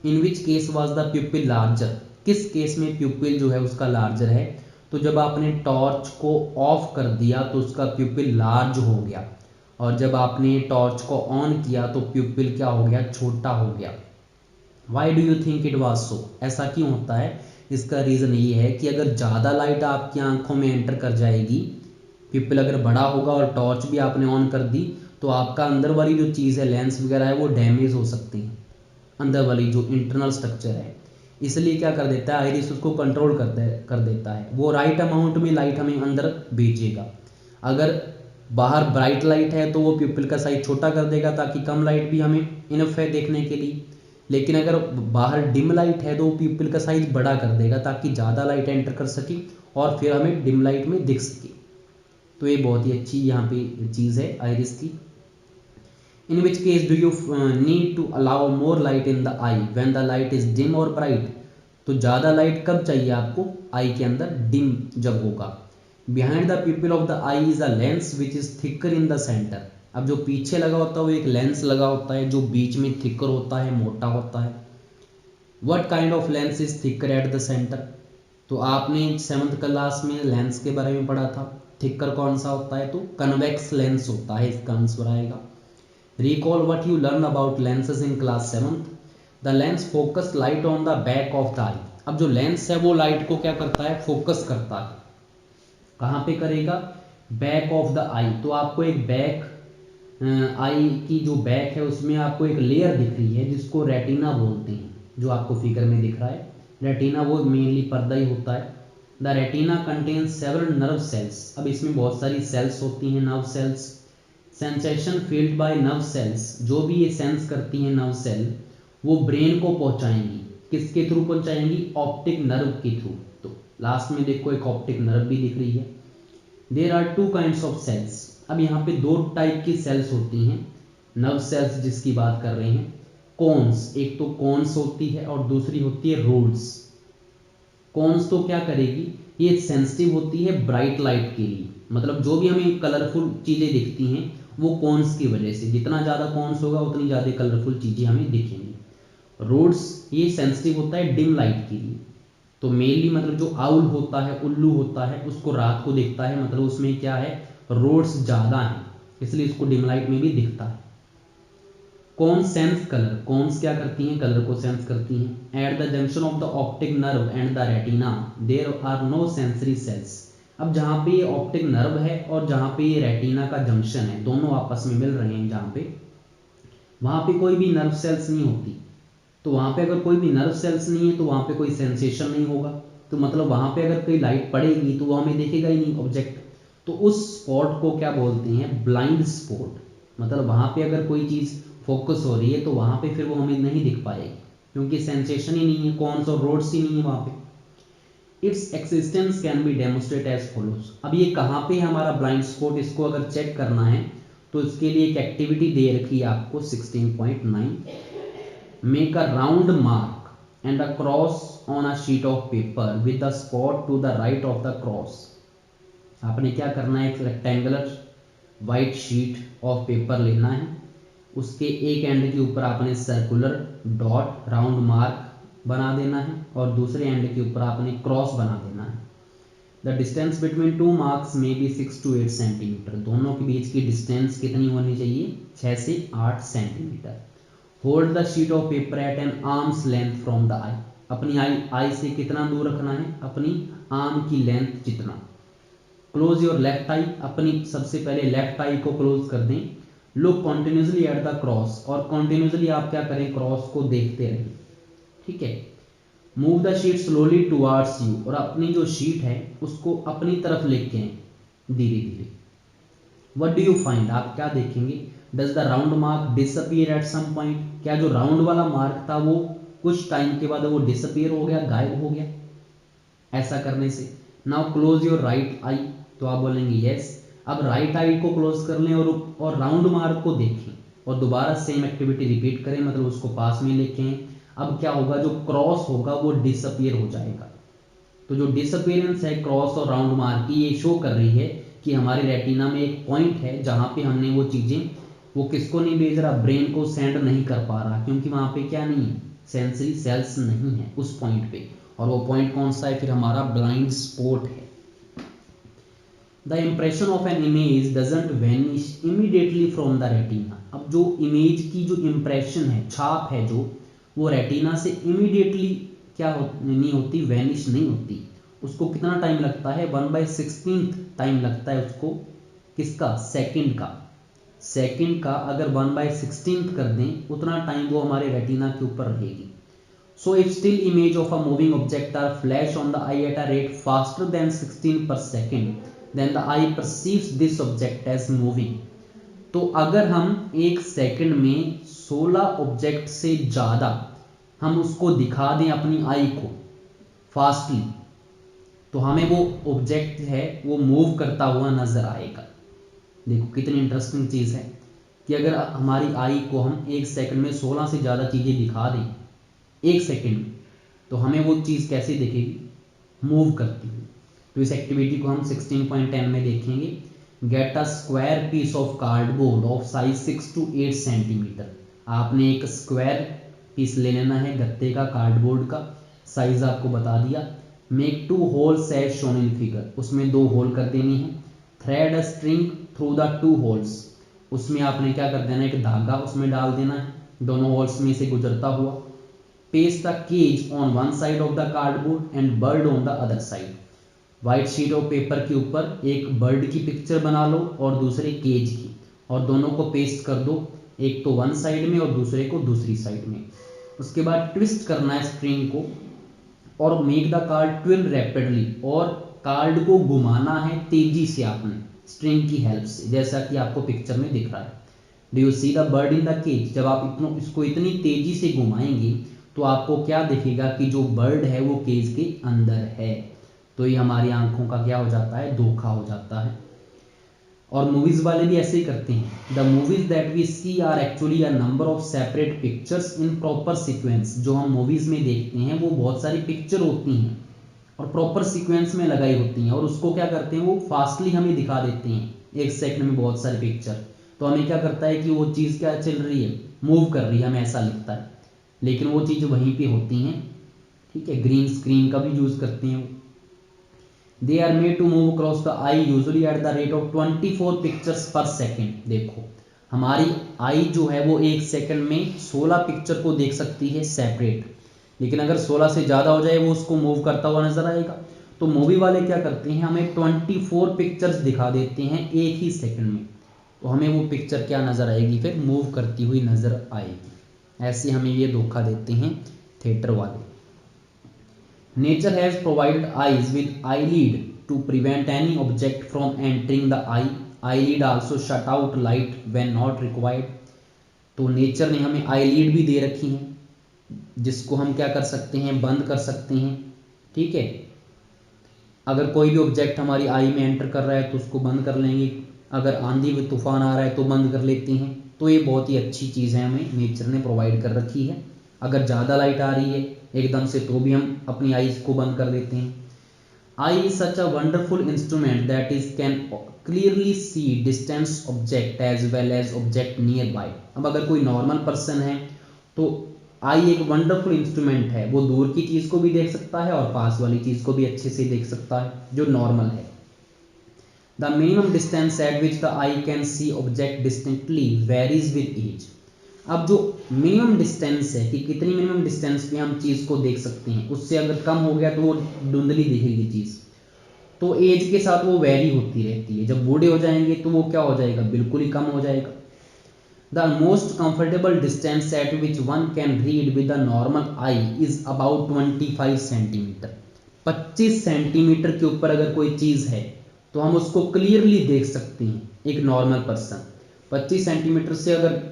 In which case was the pupil larger, किस केस में प्यूपिल जो है उसका लार्जर है, तो जब आपने टॉर्च को ऑफ कर दिया तो उसका प्यूपिल लार्ज हो गया, और जब आपने टॉर्च को ऑन किया तो प्यूपिल क्या हो गया, छोटा हो गया। Why do you think it was so, ऐसा क्यों होता है, इसका रीज़न ये है कि अगर ज़्यादा लाइट आपकी आंखों में एंटर कर जाएगी, प्यूपिल अगर बड़ा होगा और टॉर्च भी आपने ऑन कर दी, तो आपका अंदर वाली जो चीज़ है, लेंस वगैरह है, वो डैमेज हो सकती है, अंदर वाली जो इंटरनल स्ट्रक्चर है। इसलिए क्या कर देता है, आइरिस उसको कंट्रोल कर देता है, वो राइट अमाउंट में लाइट हमें अंदर भेजेगा। अगर बाहर ब्राइट लाइट है तो वो प्यूपिल का साइज छोटा कर देगा ताकि कम लाइट भी हमें इनफ है देखने के लिए। लेकिन अगर बाहर डिम लाइट है तो वो प्यूपिल का साइज बड़ा कर देगा ताकि ज़्यादा लाइट एंटर कर सके और फिर हमें डिम लाइट में दिख सके। तो ये बहुत ही अच्छी यहाँ पे चीज़ है आइरिस की। In which case do you need to allow more light in the eye when the light is dim or bright. तो ज़्यादा लाइट कब चाहिए आपको, आई के अंदर डिम जब होगा। Behind the प्यूपिल of the eye is a lens which is thicker in the centre. अब जो पीछे लगा होता है वो एक लेंस लगा होता है जो बीच में थिकर होता है, मोटा होता है। What kind of lens is thicker at the centre. तो आपने 7th क्लास में लेंस के बारे में पढ़ा था, थिकर कौन सा होता है, तो कन्वेक्स लेंस होता है, इसका आंसर आएगा। Recall what you learn about lenses in class 7th। The lens focus light on the back of the eye. अब जो लेंस है वो लाइट को क्या करता है, फोकस करता है। कहाँ पे करेगा, बैक ऑफ द आई। तो आपको एक बैक आई की जो बैक है उसमें आपको एक लेयर दिख रही है जिसको रेटिना बोलते हैं, जो आपको फिगर में दिख रहा है। रेटिना वो मेनली पर्दा ही होता है। The retina contains several nerve cells. अब इसमें बहुत सारी सेल्स होती हैं, nerve cells. Sensation felt by nerve cells, जो भी ये सेंस करती हैं नर्व सेल वो ब्रेन को पहुंचाएंगी। किसके थ्रू पहुंचाएंगी, ऑप्टिक नर्व के थ्रू। तो लास्ट में देखो एक ऑप्टिक नर्व भी दिख रही है। There are two kinds of cells. अब यहाँ पे दो टाइप की सेल्स होती हैं नर्व सेल्स जिसकी बात कर रहे हैं। कोन्स, एक तो कोन्स होती है और दूसरी होती है रोड्स। कोन्स तो क्या करेगी, ये सेंसिटिव होती है ब्राइट लाइट के लिए। मतलब जो भी हमें कलरफुल चीज़ें दिखती हैं वो कोन्स की वजह से, जितना ज़्यादा कोन्स होगा उतनी ज़्यादा कलरफुल चीज़ें हमें दिखेंगी। रोड्स ये सेंसिटिव होता है डिम लाइट के लिए। तो मेनली मतलब जो आउल होता है, उल्लू होता है, उसको रात को दिखता है, मतलब उसमें क्या है, रोड्स ज़्यादा हैं, इसलिए इसको डिम लाइट में भी दिखता है। कौन सेंस कलर, कौन क्या करती हैं, कलर को सेंस करती हैं। At the junction of the optic nerve and the retina there are no sensory cells. अब जहाँ पे ये ऑप्टिक नर्व है और जहाँ पे ये रेटिना का जंक्शन है, दोनों आपस में मिल रहे हैं जहाँ पे, वहाँ पे कोई भी नर्व सेल्स नहीं होती। तो वहाँ पे अगर कोई भी नर्व सेल्स नहीं है तो वहाँ पे कोई सेंसेशन नहीं होगा। तो मतलब वहाँ पे अगर कोई लाइट पड़ेगी तो वो हमें देखेगा ही नहीं ऑब्जेक्ट। तो उस स्पॉट को क्या बोलते हैं, ब्लाइंड स्पॉट। मतलब वहाँ पे अगर कोई चीज़ फोकस हो रही है तो वहाँ पे फिर वो हमें नहीं दिख पाएगी क्योंकि सेंसेशन ही नहीं है, कौन सा रोड्स ही नहीं है वहाँ पे। Its existence can be demonstrate as follows. अब ये कहाँ पे है हमारा ब्लाइंड स्पॉट, इसको अगर चेक करना है तो इसके लिए एक एक्टिविटी दे रखी है आपको 16.9। Make a round mark and a cross on a sheet of paper with the spot to the right of the cross. आपने क्या करना है, एक rectangular white sheet of paper लेना है, उसके एक एंड के ऊपर आपने सर्कुलर डॉट राउंड मार्क बना देना है और दूसरे एंड के ऊपर आपने क्रॉस बना देना है। The distance between two marks में बी 6 to 8 सेंटीमीटर। दोनों के बीच की डिस्टेंस कितनी होनी चाहिए, 6 से 8 centimetre. Hold the sheet of paper at an arm's length from the eye. अपनी आई से कितना दूर रखना है, अपनी आर्म की लेंथ जितना। क्लोज योर लेफ्ट आई, अपनी सबसे पहले लेफ्ट आई को क्लोज कर दें। Look continuously at the cross, और कॉन्टिन्यूसली आप क्या करें, क्रॉस को देखते रहें, ठीक है। Move the sheet slowly towards you, और अपनी जो शीट है उसको अपनी तरफ लेके आए धीरे धीरे। व्हाट डू यू फाइंड, आप क्या देखेंगे, does the round mark disappear at some point. क्या जो राउंड वाला मार्क था वो कुछ टाइम के बाद वो डिसअपीयर हो गया, गायब हो गया ऐसा करने से। Now close your right I, तो आप बोलेंगे यस। अब राइट आई को क्लोज कर लें और राउंड मार्क को देखें और दोबारा सेम एक्टिविटी रिपीट करें, मतलब उसको पास में लेके। अब क्या होगा, जो क्रॉस होगा वो डिसअपीयर हो जाएगा। तो जो डिसअपीयरेंस है क्रॉस और राउंड मार्क की, ये शो कर रही है कि हमारे रेटिना में एक पॉइंट है जहाँ पे हमने वो चीज़ें, वो किसको नहीं भेज रहा, ब्रेन को सेंड नहीं कर पा रहा, क्योंकि वहाँ पे क्या नहीं है, सेंसरी सेल्स नहीं है उस पॉइंट पे। और वो पॉइंट कौन सा है, फिर हमारा ब्लाइंड स्पॉट है। The impression of an image doesn't vanish immediately from the retina. अब जो इमेज की जो इम्प्रेशन है, छाप है जो, वो रेटिना से इमीडिएटली क्या नहीं होती, वैनिश नहीं होती। उसको कितना टाइम लगता है, 1/16 टाइम लगता है उसको, किसका, सेकंड का। सेकंड का अगर 1/16 कर दें उतना टाइम वो हमारे रेटिना के ऊपर रहेगी। So if still image of a moving object are flash on the eye at a rate faster than 16 per second, then the eye perceives this object as moving. तो अगर हम एक सेकंड में 16 ऑब्जेक्ट से ज़्यादा हम उसको दिखा दें अपनी आई को फास्टली, तो हमें वो ऑब्जेक्ट है वो मूव करता हुआ नजर आएगा। देखो कितनी इंटरेस्टिंग चीज़ है कि अगर हमारी आई को हम एक सेकंड में 16 से ज़्यादा चीज़ें दिखा दें एक सेकंड में, तो हमें वो चीज़ कैसे दिखेगी, मूव करती हुई। तो इस एक्टिविटी को हम 16.10 में देखेंगे। Get a square piece of cardboard of size 6 to 8 centimetre. आपने एक स्क्वायर पीस ले लेना है गत्ते का, कार्डबोर्ड का, साइज आपको बता दिया। Make 2 holes as shown in figure, उसमें 2 होल कर देनी है। Thread a string through the 2 holes, उसमें आपने क्या कर देना है, एक धागा उसमें डाल देना है दोनों होल्स में से गुजरता हुआ। Paste the cage on one side of the cardboard and bird on the other side. White sheet of paper के ऊपर एक बर्ड की पिक्चर बना लो और दूसरे केज की, और दोनों को पेस्ट कर दो, एक तो वन साइड में और दूसरे को दूसरी साइड में। उसके बाद ट्विस्ट करना है स्ट्रिंग को और make the card twill rapidly, और कार्ड को घुमाना है तेजी से आपने स्ट्रिंग की हेल्प से, जैसा कि आपको पिक्चर में दिख रहा है। Do you see the bird in the cage, जब आप इसको इतनी तेजी से घुमाएंगे तो आपको क्या दिखेगा कि जो बर्ड है वो केज के अंदर है। तो ये हमारी आंखों का क्या हो जाता है, धोखा हो जाता है। और मूवीज वाले भी ऐसे ही करते हैं। The movies that we see are actually a number of separate pictures in proper sequence. जो हम मूवीज में देखते हैं वो बहुत सारी पिक्चर होती हैं और प्रॉपर सीक्वेंस में लगाई होती हैं, और उसको क्या करते हैं, वो फास्टली हमें दिखा देते हैं एक सेकंड में बहुत सारी पिक्चर। तो हमें क्या करता है कि वो चीज़ क्या चल रही है, मूव कर रही है, हमें ऐसा लगता है, लेकिन वो चीज़ वहीं पे होती हैं। ठीक है, ग्रीन स्क्रीन का भी यूज़ करते हैं। They are made to move across the eye usually at the rate of 24 pictures per second. देखो हमारी आई जो है वो एक सेकंड में 16 पिक्चर को देख सकती है सेपरेट, लेकिन अगर 16 से ज़्यादा हो जाए वो उसको मूव करता हुआ नजर आएगा। तो मूवी वाले क्या करते हैं, हमें 24 पिक्चर्स दिखा देते हैं एक ही सेकंड में, तो हमें वो पिक्चर क्या नज़र आएगी, फिर मूव करती हुई नज़र आएगी। ऐसे हमें ये धोखा देते हैं थिएटर वाले। Nature has provided eyes with eyelid to prevent any object from entering the eye. Eyelid also shut out light when not required. तो नेचर ने हमें आईलीड भी दे रखी हैं जिसको हम क्या कर सकते हैं, बंद कर सकते हैं। ठीक है, अगर कोई भी ऑब्जेक्ट हमारी आई में एंटर कर रहा है तो उसको बंद कर लेंगे, अगर आंधी व तूफान आ रहा है तो बंद कर लेते हैं। तो ये बहुत ही अच्छी चीज़ है, हमें नेचर ने प्रोवाइड कर रखी है। अगर ज़्यादा लाइट आ रही है एकदम से तो भी हम अपनी आईज को बंद कर देते हैं। Eye is such a wonderful instrument that is can clearly see distance object as well as object nearby. अब अगर कोई नॉर्मल पर्सन है तो आई एक वंडरफुल इंस्ट्रूमेंट है, वो दूर की चीज़ को भी देख सकता है और पास वाली चीज़ को भी अच्छे से देख सकता है जो नॉर्मल है। The minimum distance at which the eye can see object distinctly varies with age. अब जो मिनिमम डिस्टेंस है कि कितनी मिनिमम डिस्टेंस पे हम चीज़ को देख सकते हैं, उससे अगर कम हो गया तो वो धुंधली दिखेगी चीज़। तो एज के साथ वो वेरी होती रहती है, जब बूढ़े हो जाएंगे तो वो क्या हो जाएगा, बिल्कुल ही कम हो जाएगा। The most comfortable distance at which one can read with the normal I is about 25 centimetre. 25 centimetre के ऊपर अगर कोई चीज़ है तो हम उसको क्लियरली देख सकते हैं एक नॉर्मल पर्सन। 25 सेंटीमीटर से अगर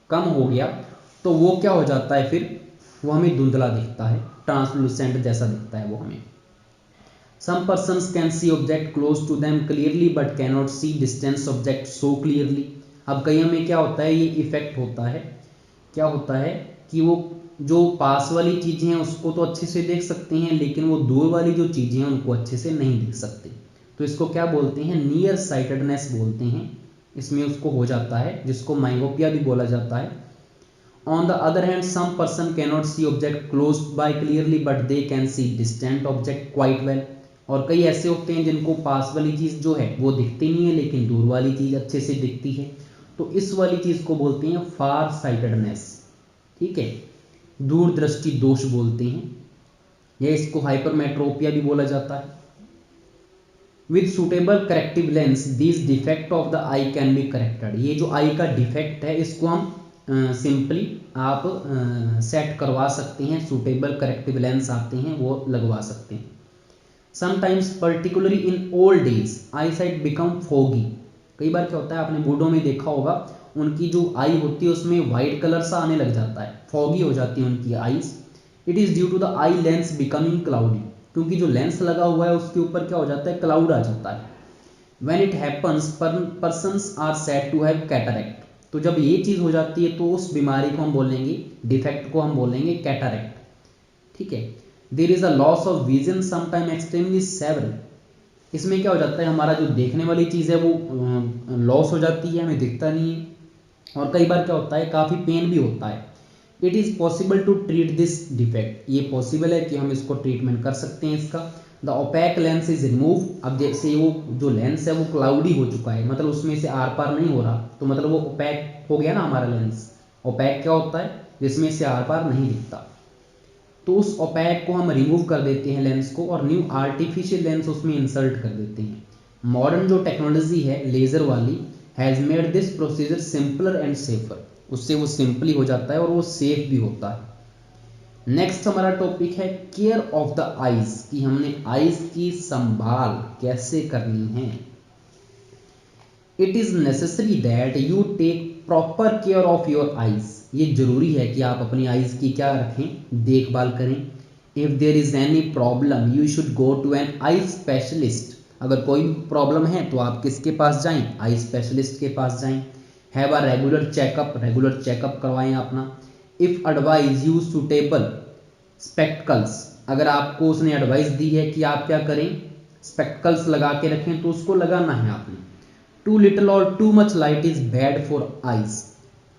कम हो गया तो वो क्या हो जाता है, फिर वो हमें धुंधला दिखता है, ट्रांसलूसेंट जैसा दिखता है वो हमें। Some persons can see object close to them clearly but can not see distance object so clearly. अब कई में क्या होता है, ये इफेक्ट होता है, क्या होता है कि वो जो पास वाली चीज़ें हैं उसको तो अच्छे से देख सकते हैं, लेकिन वो दूर वाली जो चीज़ें हैं उनको अच्छे से नहीं देख सकते। तो इसको क्या बोलते हैं, नियर साइटेडनेस बोलते हैं। इसमें उसको हो जाता है, जिसको माइओपिया भी बोला जाता है। On the other hand some person can not see object close by clearly but they can see distant object quite well. और कई ऐसे होते हैं जिनको पास वाली चीज़ जो है वो दिखती नहीं है लेकिन दूर वाली चीज़ अच्छे से दिखती है, तो इस वाली चीज़ को बोलते हैं फार साइटेडनेस। ठीक है, दूरदृष्टि दोष बोलते हैं, या इसको हाइपरमेट्रोपिया भी बोला जाता है। With suitable corrective lens this defect of the eye can be corrected. ये जो आई का डिफेक्ट है इसको हम सिंपली आप सेट करवा सकते हैं, सुटेबल करेक्टिव लेंस आते हैं वो लगवा सकते हैं। Sometimes particularly in old days I site become foggy. कई बार क्या होता है, आपने बूढ़ों में देखा होगा, उनकी जो आई होती है उसमें व्हाइट कलर सा आने लग जाता है, फॉगी हो जाती है उनकी eyes. It is due to the eye lens becoming cloudy, क्योंकि जो लेंस लगा हुआ है उसके ऊपर क्या हो जाता है, क्लाउड आ जाता है। When it happens persons are said to have cataract. तो जब ये चीज हो जाती है तो उस बीमारी को हम बोलेंगे, डिफेक्ट को हम बोलेंगे कैटरैक्ट। ठीक है। There is a loss of vision sometime extremely several. इसमें क्या हो जाता है, हमारा जो देखने वाली चीज है वो लॉस हो जाती है, हमें दिखता नहीं है, और कई बार क्या होता है, काफी पेन भी होता है। It is possible to treat this defect. ये पॉसिबल है कि हम इसको ट्रीटमेंट कर सकते हैं इसका। The opaque lens is remove. अब जैसे वो जो लेंस है वो क्लाउडी हो चुका है, मतलब उसमें से आर पार नहीं हो रहा, तो मतलब वो ओपैक हो गया ना हमारा लेंस। ओपैक क्या होता है, जिसमें से आर पार नहीं दिखता। तो उस ओपैक को हम रिमूव कर देते हैं लेंस को, और न्यू आर्टिफिशियल लेंस उसमें इंसर्ट कर देते हैं। मॉडर्न जो टेक्नोलॉजी है लेजर वाली has made this procedure simpler and safer. उससे वो सिंपली हो जाता है और वो सेफ भी होता है। नेक्स्ट हमारा टॉपिक है केयर ऑफ द आईज, कि हमने आईज की संभाल कैसे करनी है। It is necessary that you take proper care of your eyes. ये जरूरी है कि आप अपनी आईज की क्या रखें, देखभाल करें। If there is any problem you should go to an eye specialist. अगर कोई भी प्रॉब्लम है तो आप किसके पास जाएं, आई स्पेशलिस्ट के पास जाएं। Have a regular checkup, regular checkup करवाएं अपना। If advise use suitable spectacles. अगर आपको उसने एडवाइस दी है कि आप क्या करें, स्पेक्टिकल्स लगा के रखें, तो उसको लगाना है आपने। टू लिटिल और to much light is bad for eyes.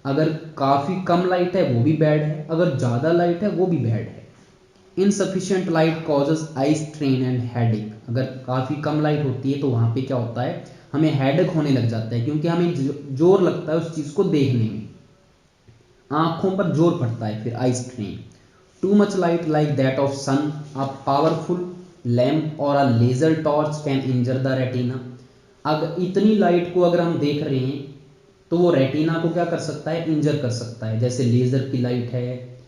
अगर काफी कम लाइट है वो भी बैड है, अगर ज्यादा लाइट है वो भी बैड है। Insufficient light causes eye strain and headache. अगर काफी कम लाइट होती है तो वहां पे क्या होता है, हमें हेडेक होने लग जाता है, क्योंकि हमें जोर लगता है उस चीज को देखने में, आंखों पर जोर पड़ता है, फिर eye strain. Too much light like that of sun, a powerful lamp or a laser torch can injure the retina. अगर इतनी लाइट को अगर हम देख रहे हैं तो वो रेटिना को क्या कर सकता है, इंजर कर सकता है। जैसे लेजर की लाइट है,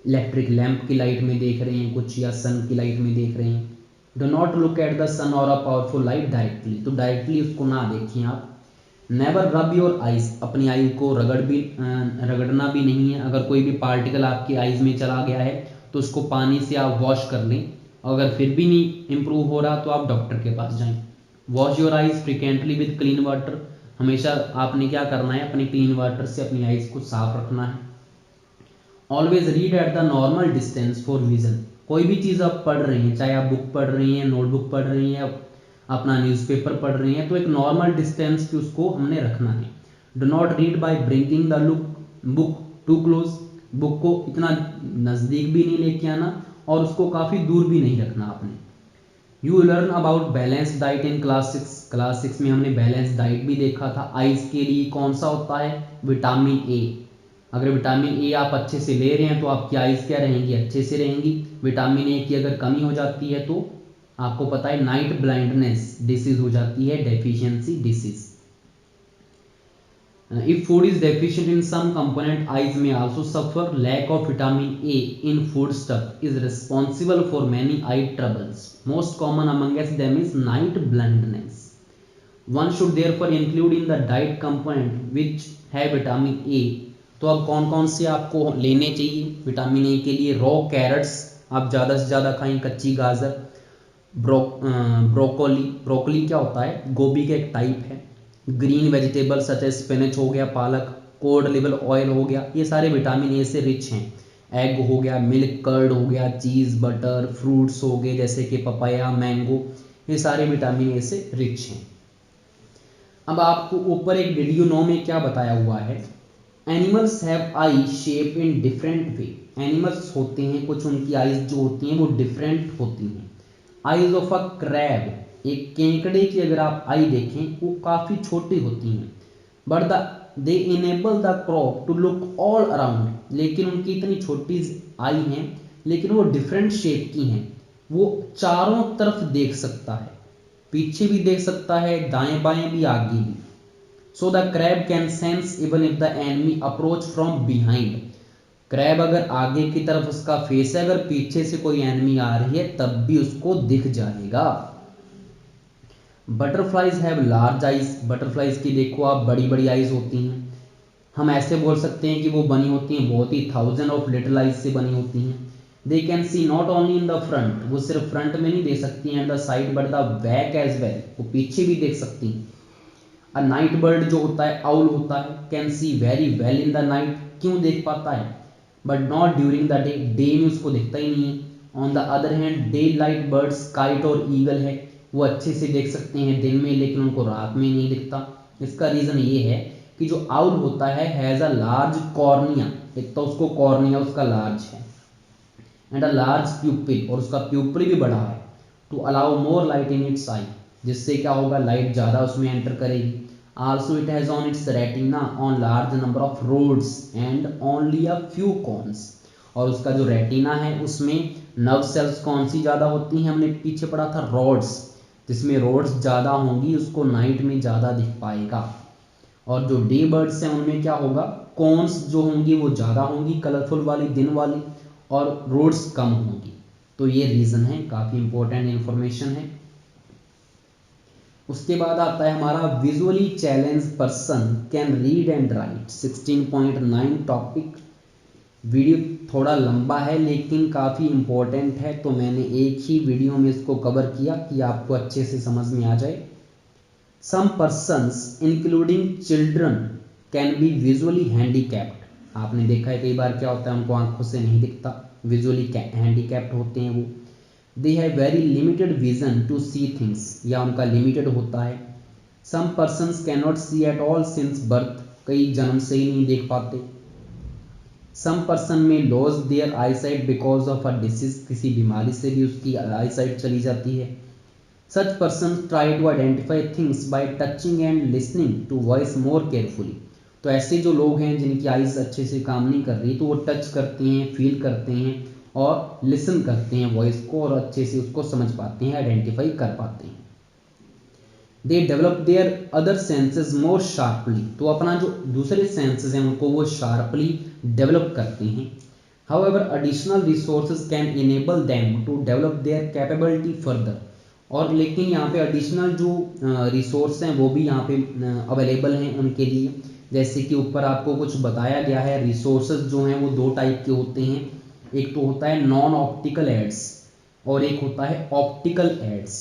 इलेक्ट्रिक लैंप की लाइट में देख रहे हैं कुछ, या सन की लाइट में देख रहे हैं। Do not look at the sun or a powerful light directly. तो डायरेक्टली उसको ना देखिए आप। Never rub your eyes. अपनी आई को रगड़ना भी नहीं है। अगर कोई भी पार्टिकल आपकी आईज में चला गया है तो उसको पानी से आप वॉश कर लें। अगर फिर भी नहीं इंप्रूव हो रहा तो आप डॉक्टर के पास जाएं। Wash your eyes frequently with clean water. हमेशा आपने क्या करना है, अपने क्लीन वाटर से अपनी आईज को साफ रखना है। Always read at the normal distance for vision. कोई भी चीज़ आप पढ़ रहे हैं, चाहे आप बुक पढ़ रही हैं, नोटबुक पढ़ रही हैं, अपना न्यूज़पेपर पढ़ रही हैं, तो एक नॉर्मल डिस्टेंस की उसको हमने रखना है। Do not read by bringing the book too close. Book को इतना नज़दीक भी नहीं लेके आना और उसको काफ़ी दूर भी नहीं रखना आपने। You learn about balance diet in class 6। Class 6 में हमने बैलेंस डाइट भी देखा था। आइज के लिए कौन सा होता है, विटामिन ए। अगर विटामिन ए आप अच्छे से ले रहे हैं तो आपकी आइज क्या रहेंगी, अच्छे से रहेंगी। विटामिन ए की अगर कमी हो जाती है तो आपको पता है नाइट ब्लाइंडनेस डिसीज हो जाती है, deficiency disease. If food is deficient in some component, eyes may also suffer. Lack of vitamin A in foodstuff is responsible for many eye troubles. Most common amongst them is night blindness. One should therefore include in the diet component which have vitamin A. तो अब कौन कौन से आपको लेने चाहिए vitamin A के लिए। रॉ कैरेट्स आप ज़्यादा से ज़्यादा खाएं, कच्ची गाजर। ब्रोकोली, ब्रोकोली क्या होता है, गोभी का एक टाइप है। Green vegetable such as spinach हो गया, पालक। कोड लिवर ऑयल हो गया, ये सारे विटामिन ए से रिच हैं। एग हो गया, मिल्क कर्ड हो गया, चीज़ बटर। फ्रूट्स हो गए जैसे कि पपाया, मैंगो, ये सारे विटामिन ए से रिच हैं। अब आपको ऊपर एक वीडियो 9 में क्या बताया हुआ है, animals have I shape in different way. Animals होते हैं कुछ, उनकी आईज जो होती हैं वो डिफरेंट होती हैं। आईज ऑफ अ क्रैब, एक केकड़े की अगर आप आई देखें वो काफ़ी छोटी होती हैं। But they enable the crop to look all around. लेकिन उनकी इतनी छोटी आई हैं लेकिन वो डिफरेंट शेप की हैं। वो चारों तरफ देख सकता है, पीछे भी देख सकता है, दाएं बाएं भी, आगे भी। So the crab can sense even if the enemy approach from behind. Crab अगर आगे की तरफ उसका फेस है, अगर पीछे से कोई एनिमी आ रही है तब भी उसको दिख जाएगा। Butterflies have large eyes, butterflies की देखो आप बड़ी बड़ी आइज होती हैं। हम ऐसे बोल सकते हैं कि वो बनी होती हैं बहुत ही थाउजेंड ऑफ लिटिल आइज से बनी होती हैं। They can see not only in the front, वो सिर्फ फ्रंट में नहीं देख सकती हैं, and the side but the back as well, वो पीछे भी देख सकती हैं। अ नाइट बर्ड जो होता है, आउल होता है, can see very well in the night, क्यों देख पाता है, but not during the day, day में उसको दिखता ही नहीं है। On the other hand day light birds kite और ईगल है, वो अच्छे से देख सकते हैं दिन में, लेकिन उनको रात में नहीं दिखता। इसका रीजन ये है कि जो आउल होता है हैज अ लार्ज कॉर्निया, एक तो उसको कॉर्निया उसका लार्ज है, एंड अ लार्ज प्यूपिल, और उसका प्यूपिल भी बड़ा है, to allow more light in its eye, जिससे क्या होगा लाइट ज़्यादा उसमें एंटर करेगी। Also it has on its retina on large number of rods and only a few cones, और उसका जो रेटिना है उसमें नर्व सेल्स कौन सी ज़्यादा होती हैं, हमने पीछे पढ़ा था रॉड्स, जिसमें रॉड्स ज़्यादा होंगी उसको नाइट में ज़्यादा दिख पाएगा। और जो डे बर्ड्स हैं उनमें क्या होगा, कॉन्स जो होंगी वो ज़्यादा होंगी कलरफुल वाली दिन वाली, और रोड्स कम होंगी। तो ये रीज़न है, काफ़ी इंपॉर्टेंट इंफॉर्मेशन है। उसके बाद आता है हमारा visually challenge person can read and right, 16.9 topic. Video थोड़ा लंबा है लेकिन काफ़ी इंपॉर्टेंट है, तो मैंने एक ही वीडियो में इसको कवर किया कि आपको अच्छे से समझ में आ जाए। Some persons including children can be visually handicapped, आपने देखा है कई बार क्या होता है उनको आंखों से नहीं दिखता, विजुअली हैंडीकैप्ड होते हैं वो। They have very limited vision to see things, या उनका लिमिटेड होता है। Some persons can not see at all since birth, कई जन्म से ही नहीं देख पाते। Some person may lose their eyesight because of a disease, किसी बीमारी से भी उसकी आई साइट चली जाती है। Such person try to identify things by touching and listening to voice more carefully, तो ऐसे जो लोग हैं जिनकी आइज अच्छे से काम नहीं कर रही तो वो टच करते हैं, फील करते हैं और लिसन करते हैं वॉइस को, और अच्छे से उसको समझ पाते हैं, आइडेंटिफाई कर पाते हैं। They develop their other senses more sharply, तो अपना जो दूसरे सेंसेस हैं उनको वो शार्पली डेवलप करते हैं। However additional resources can enable them to develop their capability further, और लेकिन यहाँ पे एडिशनल जो रिसोर्स हैं वो भी यहाँ पे अवेलेबल हैं उनके लिए। जैसे कि ऊपर आपको कुछ बताया गया है, रिसोर्सेज जो हैं वो दो टाइप के होते हैं, एक तो होता है नॉन ऑप्टिकल एड्स और एक होता है ऑप्टिकल एड्स।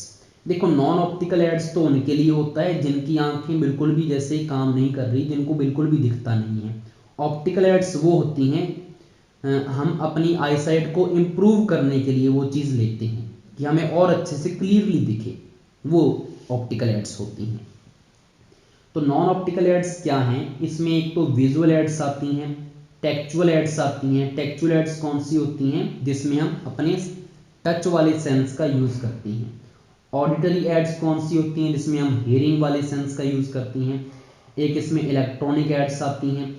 देखो नॉन ऑप्टिकल एड्स तो उनके लिए होता है जिनकी आंखें बिल्कुल भी जैसे काम नहीं कर रही, जिनको बिल्कुल भी दिखता नहीं है। ऑप्टिकल एड्स वो होती हैं हम अपनी आईसाइट को इम्प्रूव करने के लिए वो चीज़ लेते हैं कि हमें और अच्छे से क्लियरली दिखे, वो ऑप्टिकल एड्स होती हैं। तो नॉन ऑप्टिकल एड्स क्या हैं, इसमें एक तो विजुअल एड्स आती हैं, टेक्चुअल एड्स आती हैं। टेक्चुअल एड्स कौन सी होती हैं, जिसमें हम अपने टच वाले सेंस का यूज़ करते हैं। ऑडिटरी एड्स कौन सी होती हैं, जिसमें हम हियरिंग वाले सेंस का यूज़ करती हैं। एक इसमें इलेक्ट्रॉनिक एड्स आती हैं।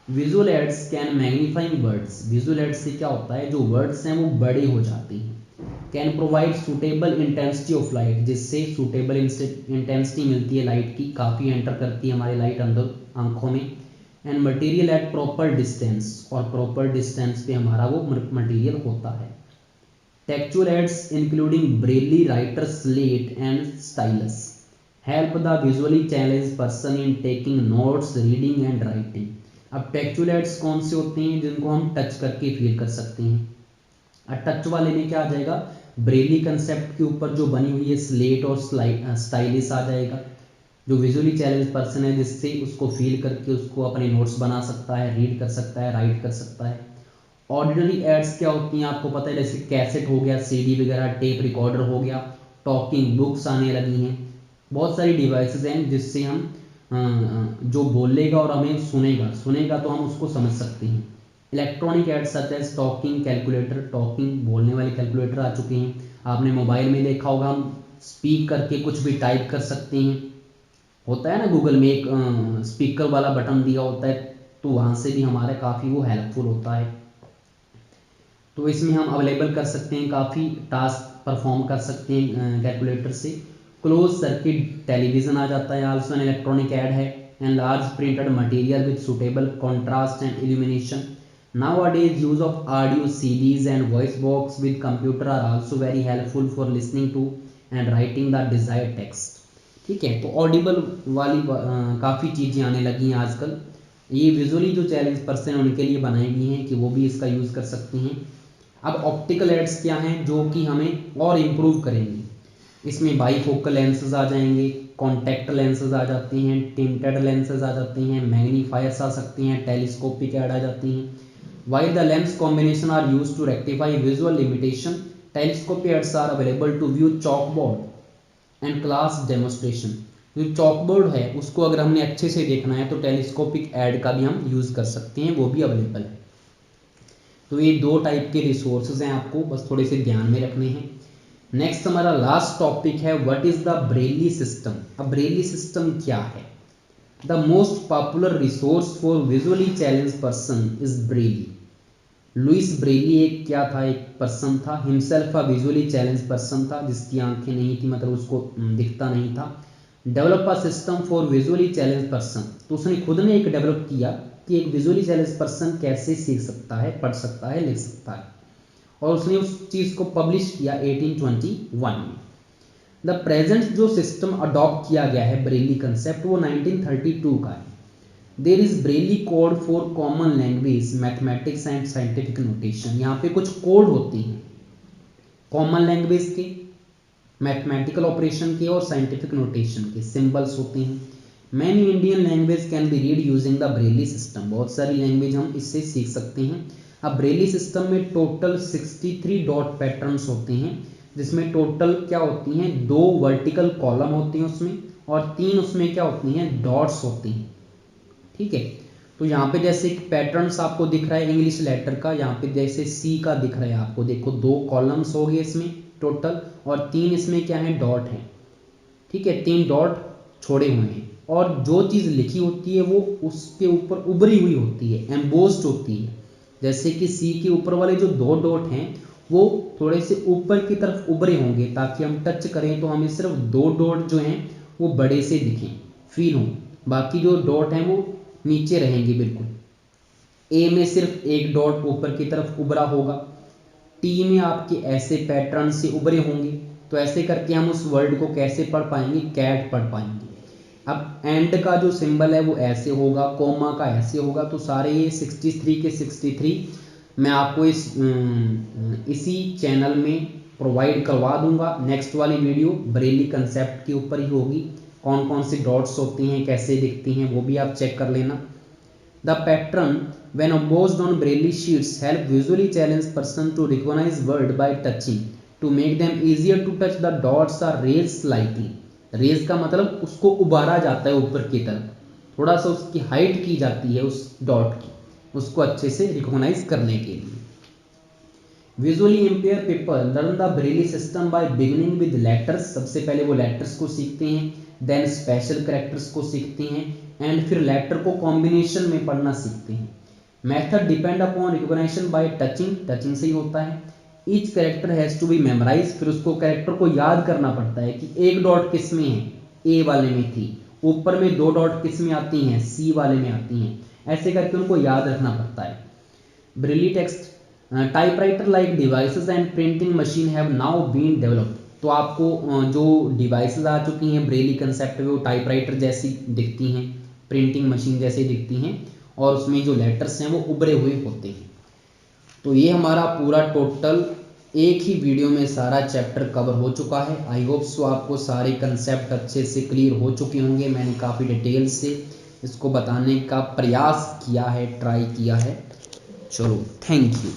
Visual aids can magnifying words, visual aids से क्या होता है जो वर्ड्स हैं वो बड़े हो जाते हैं। Can provide suitable intensity of light, जिससे सुटेबल इंटेंसिटी मिलती है लाइट की, काफ़ी एंटर करती है हमारी लाइट अंदर आंखों में। And material at proper distance, और प्रॉपर डिस्टेंस पे हमारा वो मटेरियल होता है। Tactual aids including braille writer slate and stylus help the visually challenge person in taking notes, reading and writing. अब टेक्चुअल एड्स कौन से होते हैं, जिनको हम टच करके फील कर सकते हैं। टच वाले में क्या आ जाएगा, ब्रेली कंसेप्ट के ऊपर जो बनी हुई है स्लेट और स्टाइलिस आ जाएगा। जो विजुअली चैलेंज पर्सन है जिससे उसको फील करके उसको अपने नोट्स बना सकता है, रीड कर सकता है, राइट कर सकता है। ऑर्डिनरी एड्स क्या होती हैं आपको पता है, जैसे कैसेट हो गया, सीडी वगैरह, टेप रिकॉर्डर हो गया, टॉकिंग बुक्स आने लगी हैं, बहुत सारी डिवाइसेस हैं जिससे हम जो बोलेगा और हमें सुनेगा तो हम उसको समझ सकते हैं। Electronic aids such as talking calculator, talking बोलने वाले कैलकुलेटर आ चुके हैं। आपने मोबाइल में देखा होगा हम स्पीक करके कुछ भी टाइप कर सकते हैं, होता है ना गूगल में एक स्पीकर वाला बटन दिया होता है, तो वहाँ से भी हमारा काफ़ी वो हेल्पफुल होता है। तो इसमें हम अवेलेबल कर सकते हैं, काफ़ी टास्क परफॉर्म कर सकते हैं कैलकुलेटर से। क्लोज सर्किट टेलीविजन आ जाता है, आल्सो एन इलेक्ट्रॉनिक ऐड है। And large printed material with suitable contrast and illumination, Nowadays, use of audio CDs and voice box with computer are also very helpful for listening to and writing the desired text. ठीक है, तो Audible वाली काफ़ी चीज़ें आने लगी हैं आजकल। ये विजुअली जो चैलेंज पर्सन है उनके लिए बनाई गई हैं कि वो भी इसका यूज़ कर सकते हैं। अब ऑप्टिकल एड्स क्या हैं जो कि हमें और इम्प्रूव करेंगे। इसमें बाईफोकल लेंसेज आ जाएंगे, कॉन्टैक्ट लेंसेज आ जाते हैं, टिंटेड लेंसेज आ जाते हैं, मैग्नीफायर्स आ सकते हैं, टेलीस्कोपिक ऐड आ जाती हैं। While the lens combination are used to rectify visual limitation, telescopic aids are available to view chalkboard and class demonstration. जो chalkboard है उसको अगर हमने अच्छे से देखना है तो टेलीस्कोपिक ऐड का भी हम यूज़ कर सकते हैं, वो भी अवेलेबल है। तो ये दो टाइप के रिसोर्सेज हैं, आपको बस थोड़े से ध्यान में रखने हैं। नेक्स्ट हमारा लास्ट टॉपिक है what is the braille system. अब ब्रेली सिस्टम क्या है? The most popular resource for visually challenge person is braille. Louis Braille एक क्या था, एक पर्सन था, himself a visually challenge person था, जिसकी आंखें नहीं थी, मतलब उसको दिखता नहीं था। Develop a system for visually challenge person, तो उसने खुद ने एक डेवलप किया कि एक विजुअली चैलेंज पर्सन कैसे सीख सकता है, पढ़ सकता है, लिख सकता है, और उसने उस चीज़ को पब्लिश किया 1821 में। द प्रेजेंट जो सिस्टम अडॉप्ट किया गया है ब्रेली कंसेप्ट, वो 1932 का है। There is Braille code for common language, mathematics and scientific notation. यहाँ पे कुछ कोड होते हैं कॉमन लैंग्वेज के, मैथमेटिकल ऑपरेशन के और साइंटिफिक नोटेशन के, सिंबल्स होते हैं। Many Indian language can be read using the braille system, बहुत सारी लैंग्वेज हम इससे सीख सकते हैं। अब ब्रेली सिस्टम में टोटल 63 डॉट पैटर्न्स होते हैं, जिसमें टोटल क्या होती हैं, 2 वर्टिकल कॉलम होते हैं उसमें, और 3 उसमें क्या होती हैं, डॉट्स होती हैं। ठीक है, तो यहाँ पे जैसे पैटर्न्स आपको दिख रहा है इंग्लिश लेटर का, यहाँ पे जैसे सी का दिख रहा है आपको, देखो 2 कॉलम्स हो गए इसमें टोटल, और 3 इसमें क्या है, डॉट है। ठीक है, 3 डॉट छोड़े हुए हैं, और जो चीज़ लिखी होती है वो उसके ऊपर उभरी हुई होती है, एम्बोस्ड होती है। जैसे कि सी के ऊपर वाले जो 2 डॉट हैं वो थोड़े से ऊपर की तरफ उभरे होंगे, ताकि हम टच करें तो हमें सिर्फ 2 डॉट जो हैं वो बड़े से दिखें, फील हों, बाकी जो डॉट हैं वो नीचे रहेंगे बिल्कुल। ए में सिर्फ 1 डॉट ऊपर की तरफ उभरा होगा, टी में आपके ऐसे पैटर्न से उभरे होंगे। तो ऐसे करके हम उस वर्ड को कैसे पढ़ पाएंगे, कैट पढ़ पाएंगे। अब एंड का जो सिंबल है वो ऐसे होगा, कोमा का ऐसे होगा। तो सारे ये 63 के 63 मैं आपको इसी चैनल में प्रोवाइड करवा दूंगा। नेक्स्ट वाली वीडियो ब्रेली कंसेप्ट के ऊपर ही होगी, कौन कौन सी डॉट्स होती हैं, कैसे दिखती हैं, वो भी आप चेक कर लेना। The pattern when embossed on braille sheets help visually challenged person to recognize word by touching to make them easier to touch. The dots are raised slightly. Raise का मतलब उसको उबारा जाता है ऊपर की तरफ, थोड़ा सा उसकी हाइट की जाती है उस डॉट की, उसको अच्छे से रिकॉग्नाइज करने के लिए। Visually impair people learn the braille system by beginning with letters. सबसे पहले वो लेटर्स को सीखते हैं, देन स्पेशल कैरेक्टर्स को सीखते हैं, एंड फिर लेटर को कॉम्बिनेशन में पढ़ना सीखते हैं। Method depend upon recognition by touching, touching से ही होता है। Each character has to be memorize, फिर उसको कैरेक्टर को याद करना पड़ता है कि 1 डॉट किस में है, ए वाले में थी, ऊपर में 2 डॉट किस में आती हैं, सी वाले में आती हैं। ऐसे करके उनको याद रखना पड़ता है। Braille text typewriter like devices and printing machine have now been developed. तो आपको जो डिवाइसेस आ चुकी हैं ब्रेली कंसेप्ट में, वो टाइपराइटर जैसी दिखती हैं, प्रिंटिंग मशीन जैसी दिखती हैं, और उसमें जो लेटर्स हैं वो उभरे हुए होते हैं। तो ये हमारा पूरा टोटल एक ही वीडियो में सारा चैप्टर कवर हो चुका है। आई होप सो आपको सारे कंसेप्ट अच्छे से क्लियर हो चुके होंगे। मैंने काफ़ी डिटेल से इसको बताने का प्रयास किया है, ट्राई किया है। चलो, थैंक यू।